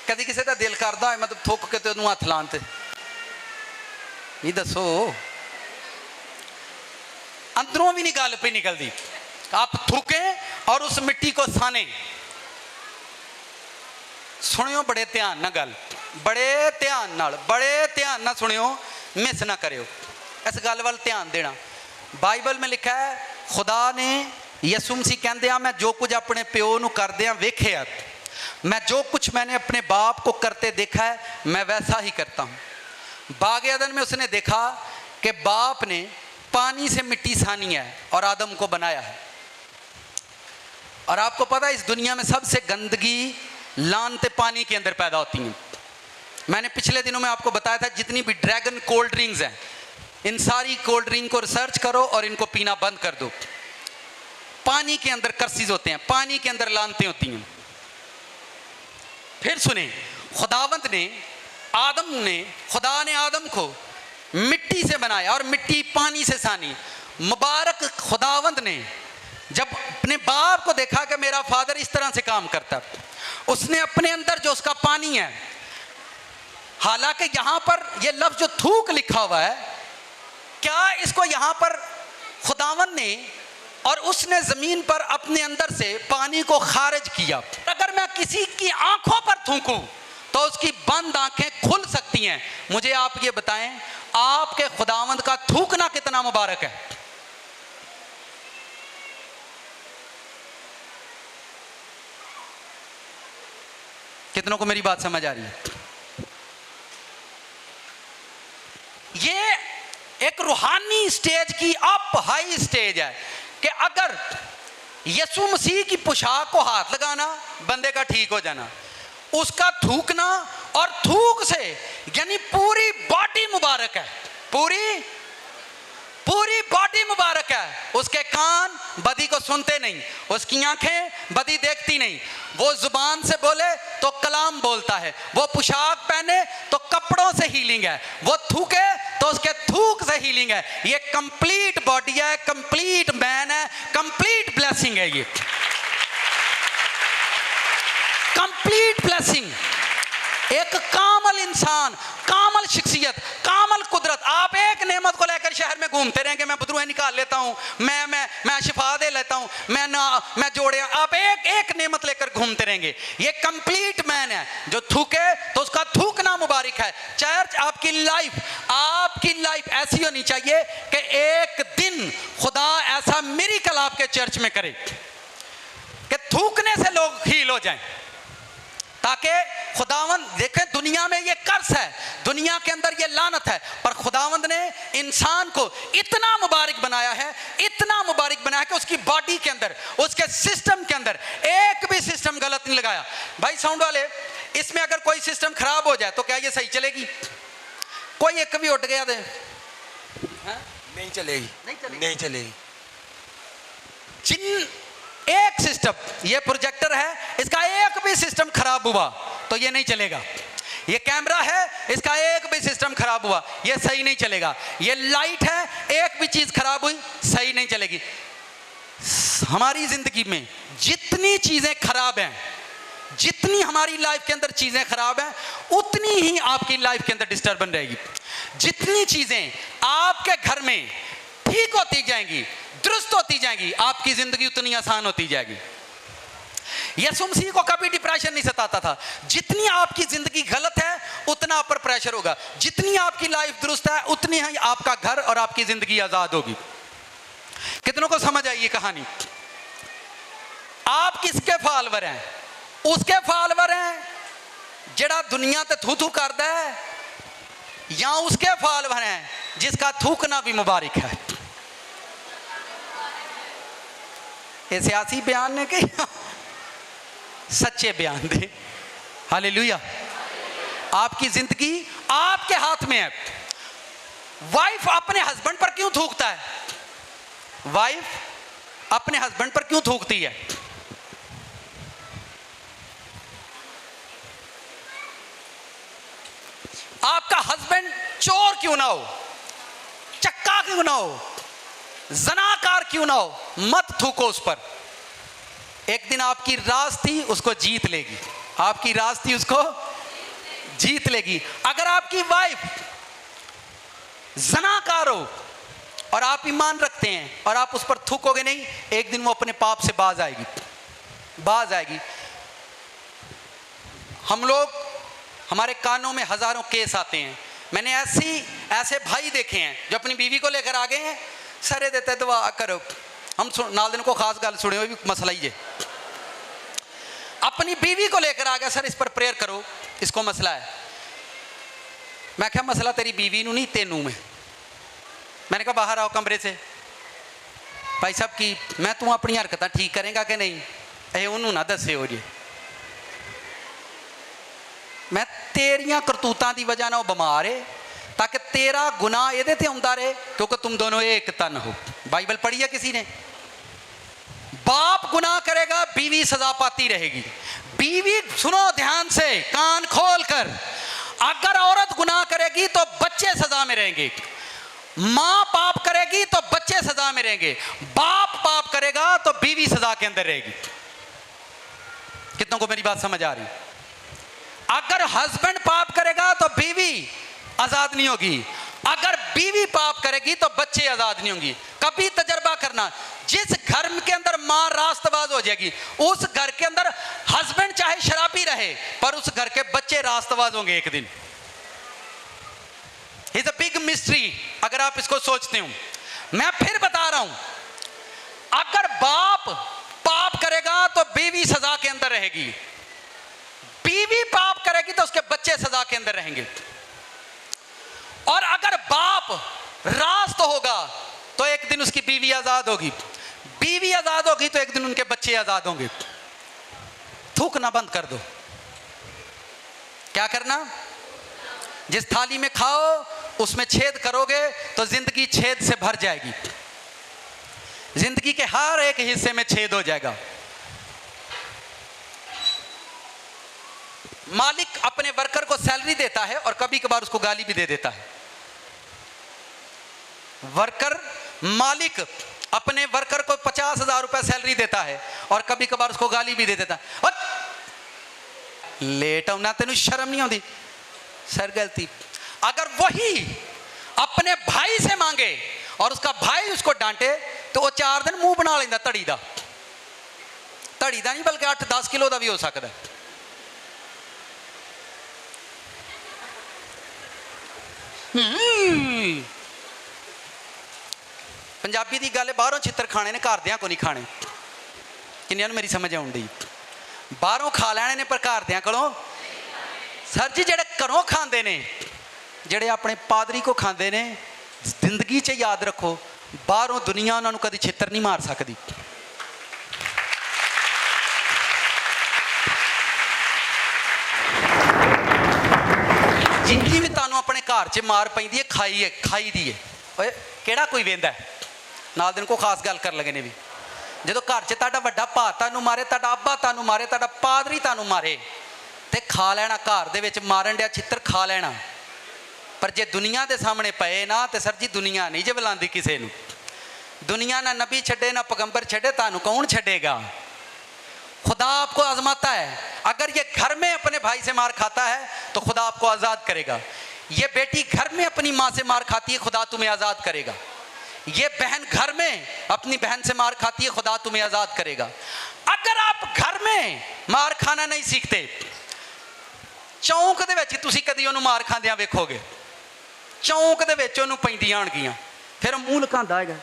कभी किसी का दिल करता है मतलब थुक के तो हथ लाण ते? नहीं दसो। अंदरों भी नहीं गल पे निकलती। आप थूकें और उस मिट्टी को साने। सुनियो बड़े ध्यान ना गल, बड़े ध्यान ना सुनियो, मिस ना करियो, इस गल वाल ध्यान देना। बाइबल में लिखा है खुदा ने यसू मसीह कहते हैं मैं जो कुछ अपने प्यो नू करदे वेख्या, मैं जो कुछ मैंने अपने बाप को करते देखा है मैं वैसा ही करता हूँ। बाग एदन में उसने देखा कि बाप ने पानी से मिट्टी सानी है और आदम को बनाया है। और आपको पता है इस दुनिया में सबसे गंदगी लानते पानी के अंदर पैदा होती हैं। मैंने पिछले दिनों में आपको बताया था जितनी भी ड्रैगन कोल्ड ड्रिंक्स हैं, इन सारी कोल्ड ड्रिंक को रिसर्च करो और इनको पीना बंद कर दो। पानी के अंदर कर्सीज होते हैं, पानी के अंदर लानते होती हैं। फिर सुने, खुदा ने आदम को मिट्टी से बनाया और मिट्टी पानी से सानी। मुबारक खुदावंद ने जब अपने बाप को देखा कि मेरा फादर इस तरह से काम करता, उसने अपने अंदर जो उसका पानी है, हालांकि यहां पर यह लफ्ज जो थूक लिखा हुआ है, क्या इसको यहां पर खुदावंद ने और उसने जमीन पर अपने अंदर से पानी को खारिज किया। अगर मैं किसी की आंखों पर थूकूं तो उसकी बंद आंखें खुल सकती हैं। मुझे आप ये बताएं, आपके खुदावंद का थूकना कितना मुबारक है। कितनों को मेरी बात समझ आ रही है? ये एक रूहानी स्टेज की अप हाई स्टेज है कि अगर यसू मसीह की पोशाक को हाथ लगाना बंदे का ठीक हो जाना, उसका थूकना और थूक से यानी पूरी बॉडी मुबारक है, पूरी बॉडी मुबारक है। उसके कान बदी को सुनते नहीं, उसकी आंखें बदी देखती नहीं, वो जुबान से बोले तो कलाम बोलता है, वो पोशाक पहने तो कपड़ों से हीलिंग है, वो थूके तो उसके थूक से हीलिंग है। ये कंप्लीट बॉडी है, कंप्लीट मैन है, कंप्लीट ब्लेसिंग है। ये कंप्लीट ब्लेसिंग, एक कामल इंसान, कामल शख्सियत, कामल कुदरत। आप एक नेमत को लेकर शहर में घूमते रहेंगे, मैं बदरूहें निकाल लेता हूँ, मैं शिफा दे लेता हूँ, मैं जोड़े, आप एक नेमत लेकर घूमते रहेंगे। ये कंप्लीट मैन है। जो थूके तो उसका थूकना मुबारक है। चर्च, आपकी लाइफ ऐसी होनी चाहिए कि एक दिन खुदा ऐसा मिरेकल आपके चर्च में करे कि थूकने से लोग हील हो जाएं, ताकि खुदावंद देखें दुनिया में ये कर्स है, दुनिया के अंदर ये लानत है, पर खुदावंद ने इंसान को इतना मुबारक बनाया है, इतना मुबारक बनाया कि उसकी बॉडी के अंदर, उसके सिस्टम के अंदर एक भी सिस्टम गलत नहीं लगाया। भाई साउंड वाले, इसमें अगर कोई सिस्टम खराब हो जाए तो क्या ये सही चलेगी? कोई एक भी उठ गया दे, नहीं चलेगी। जिन एक सिस्टम, ये प्रोजेक्टर है, इसका एक भी सिस्टम खराब हुआ तो ये नहीं चलेगा। ये कैमरा है, इसका एक भी सिस्टम खराब हुआ ये सही नहीं चलेगा। ये लाइट है, एक भी चीज खराब हुई सही नहीं चलेगी। हमारी जिंदगी में जितनी चीजें खराब हैं, जितनी हमारी लाइफ के अंदर चीजें खराब हैं, उतनी ही आपकी लाइफ के अंदर डिस्टर्बेंस रहेगी। जितनी चीजें आपके घर में ठीक होती जाएंगी, दुरुस्त होती जाएंगी, आपकी जिंदगी उतनी आसान होती जाएगी। यसू मसीह को कभी डिप्रेशन नहीं सताता था। जितनी आपकी जिंदगी गलत है उतना आप पर प्रेशर होगा, जितनी आपकी लाइफ दुरुस्त है उतनी ही आपका घर और आपकी जिंदगी आजाद होगी। कितनों को समझ आई ये कहानी? आप किसके फॉलोवर हैं? उसके फॉलोवर हैं जेड़ा दुनिया ते थू थू करता है, या उसके फॉलोवर हैं जिसका थूकना भी मुबारक है? ये सियासी बयान ने कि सच्चे बयान दे। हालेलुया। आपकी जिंदगी आपके हाथ में है। वाइफ अपने हस्बैंड पर क्यों थूकता है? वाइफ अपने हस्बैंड पर क्यों थूकती है? आपका हस्बैंड चोर क्यों ना हो, चक्का क्यों ना हो, जनाकार क्यों ना हो, मत थूको उस पर। एक दिन आपकी राज थी, उसको जीत लेगी। आपकी राज थी, उसको जीत लेगी। अगर आपकी वाइफ जनाकार हो, और आप ईमान रखते हैं और आप उस पर थूकोगे नहीं, एक दिन वो अपने पाप से बाज आएगी, बाज आएगी। हम लोग, हमारे कानों में हजारों केस आते हैं। मैंने ऐसे भाई देखे हैं जो अपनी बीवी को लेकर आ गए हैं, सरे देते दुआ करो, हम नाल दिन को खास गल सुने हुए भी मसला ही है, अपनी बीवी को लेकर आ गया, सर इस पर प्रेयर करो, इसको मसला है। मैं क्या मसला तेरी बीवी नू नहीं तेनू में। मैंने कहा बाहर आओ कमरे से। भाई साहब की मैं तू अपनी हरकत ठीक करेगा कि नहीं, ये उन्होंने ना दसे हो जी। मैं तेरिया करतूतां की वजह ना बीमार है, ताकि तेरा गुनाह ये आता रहे, क्योंकि तुम दोनों एक तन हो। बाइबल पढ़ी है किसी ने? बाप गुनाह करेगा, बीवी सजा पाती रहेगी। बीवी, सुनो ध्यान से, कान खोल कर, अगर औरत गुनाह करेगी तो बच्चे सजा में रहेंगे, मां पाप करेगी तो बच्चे सजा में रहेंगे, बाप पाप करेगा तो बीवी सजा के अंदर रहेगी। कितनों को मेरी बात समझ आ रही? अगर हस्बैंड पाप करेगा तो बीवी आजाद नहीं होगी, अगर बीवी पाप करेगी तो बच्चे आजाद नहीं होंगी। कभी तजर्बा करना, जिस घर के अंदर मां रास्तबाज हो जाएगी, उस घर के अंदर हस्बैंड चाहे शराबी रहे, पर उस घर के बच्चे रास्तबाज होंगे एक दिन। इट्स अ बिग मिस्ट्री, अगर आप इसको सोचते हो। मैं फिर बता रहा हूं, अगर बाप पाप करेगा तो बीवी सजा के अंदर रहेगी, बीवी पाप करेगी तो उसके बच्चे सजा के अंदर रहेंगे। और अगर बाप रास्त होगा तो एक दिन उसकी बीवी आजाद होगी, बीवी आजाद होगी तो एक दिन उनके बच्चे आजाद होंगे। थूकना बंद कर दो। क्या करना? जिस थाली में खाओ उसमें छेद करोगे तो जिंदगी छेद से भर जाएगी, जिंदगी के हर एक हिस्से में छेद हो जाएगा। मालिक अपने वर्कर को सैलरी देता है और कभी कभार उसको गाली भी दे देता है। मालिक अपने वर्कर को 50,000 रुपए सैलरी देता है और कभी कभार उसको गाली भी दे देता है। लेट आना, तेन शर्म नहीं आती? सर गलती। अगर वही अपने भाई से मांगे और उसका भाई उसको डांटे तो वो 4 दिन मुंह बना लेंदा धड़ी दा नहीं, बल्कि 8-10 किलो का भी हो सकता है। पंजाबी की गल, बाहरों चित्र खाने ने, घरदियां को नहीं खाने। किन्नियां नूं मेरी समझ आउण दी? बाहरों खा लैणे ने पर घरदियां कोलों। सर जी जेड़े घरों खांदे ने, जेड़े अपने पादरी को खांदे ने, जिंदगी च याद रखो, बाहरों दुनिया उन्हां नूं कदी छित्र नहीं मार सकती। जिंदगी भी तुहानूं अपने घर च मार पैंदी है, खाई दी है। ओए किहड़ा कोई वेंदा है? नाल दिन को खास गल कर लगे ने भी, जो घर च तुहाडा वड्डा भा तुहानूं मारे, तुहाडा अब्बा तुहानूं मारे, तुहाडा पादरी तुहानूं मारे, ते खा लैना, घर दे विच मारन दिया चित्र खा लैना। पर जे दुनिया के सामने पे ना, तो सर जी दुनिया नहीं जे बुलांदी किसी नूं। दुनिया ना नबी छड्डे ना पैगंबर छड्डे, तुहानूं कौन छड्डेगा? खुदा आपको आजमाता है। अगर ये घर में अपने भाई से मार खाता है तो खुदा आपको आज़ाद करेगा। ये बेटी घर में अपनी माँ से मार खाती है, खुदा तुम्हें आज़ाद करेगा। ये बहन घर में अपनी बहन से मार खाती है, खुदा तुम्हें आज़ाद करेगा। अगर आप घर में मार खाना नहीं सीखते, चौंक दे विच तुसीं कदी उहनूं मार खांदियां वेखोगे, चौंक दे विच उहनूं पैंदियां होणगियां, फिर मूँह लुकांदा हैगा।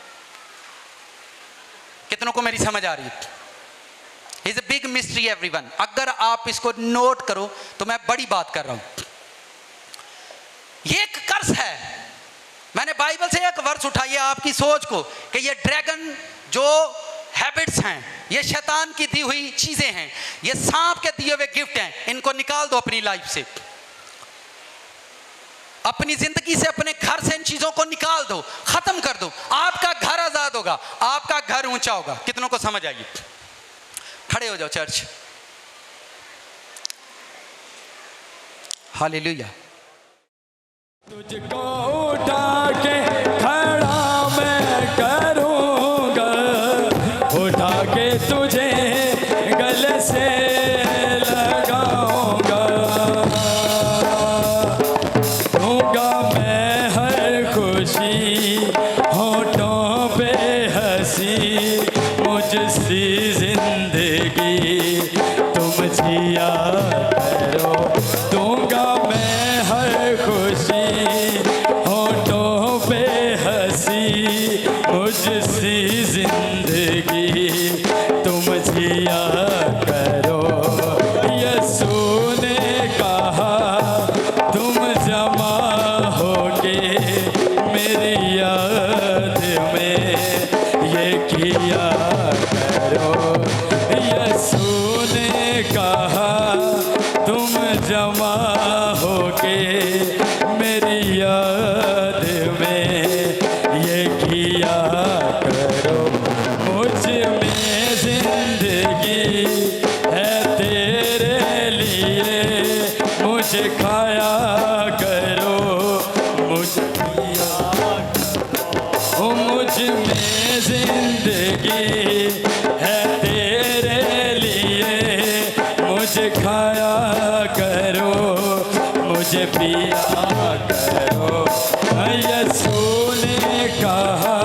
कितनों को मेरी समझ आ रही है? Is a big mystery everyone. अगर आप इसको नोट करो तो मैं बड़ी बात कर रहा हूं। ये एक कर्स है। मैंने बाइबल से एक वर्स उठाई है आपकी सोच को कि ये ड्रैगन जो हैबिट्स हैं, ये शैतान की दी हुई चीजें हैं, ये सांप के दिए हुए गिफ्ट हैं, इनको निकाल दो अपनी लाइफ से, अपनी जिंदगी से, अपने घर से इन चीजों को निकाल दो, खत्म कर दो। आपका घर आजाद होगा, आपका घर ऊंचा होगा। कितनों को समझ आइए? खड़े हो जाओ चर्च। हालेलुया। तुझको उठा के खड़ा मैं करूँगा, उठा के तुझे गले से लगाऊंगा, दूंगा मैं हर खुशी होठों मेरी याद में ये किया करो। यीशु ने कहा तुम जमा होके मेरी याद में ये किया करो। मुझ में जिंदगी है तेरे लिए, मुझे खाया करो, मुझे पिया करो। ओ मुझ में जिंदगी है तेरे लिए, मुझे खाया करो, मुझे पिया करो। यीशु ने कहा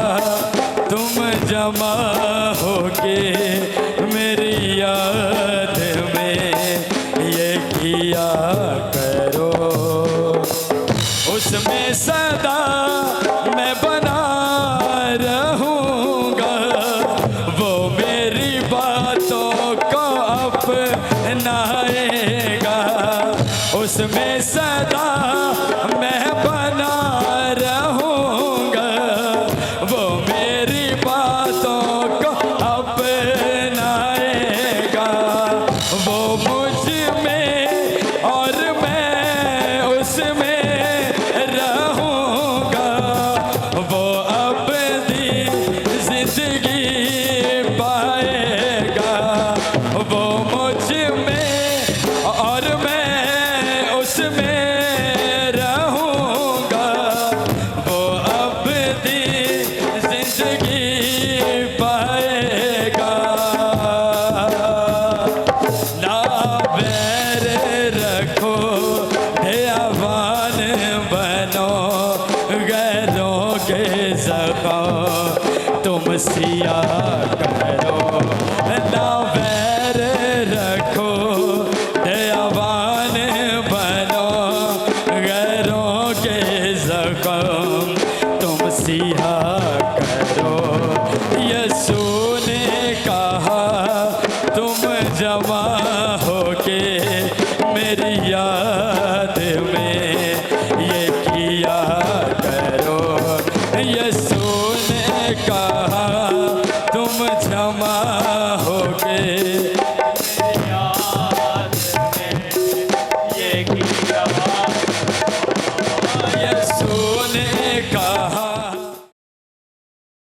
तुम जमा होके मेरी याद में ये किया करो। उसमें सदा मैं बना रहूँगा, वो मेरी बातों को अपनाएगा। उसमें सदा मैं बना रहूँगा, वो मेरी बातों को अपनाएगा। वो मुझ में और मैं उसमें रहूँगा, वो अबदी जिंदगी पाएगा। वो मुझ में और मैं उसमें रहूँगा, वो अबदी जिंदगी पाएगा। ना बैर रखो दयावान बनो, गैरों के ज़ख्म तुम सिया करो। ना बैर रखो दयावान बनो, गैरों के ज़ख्म तुम सिया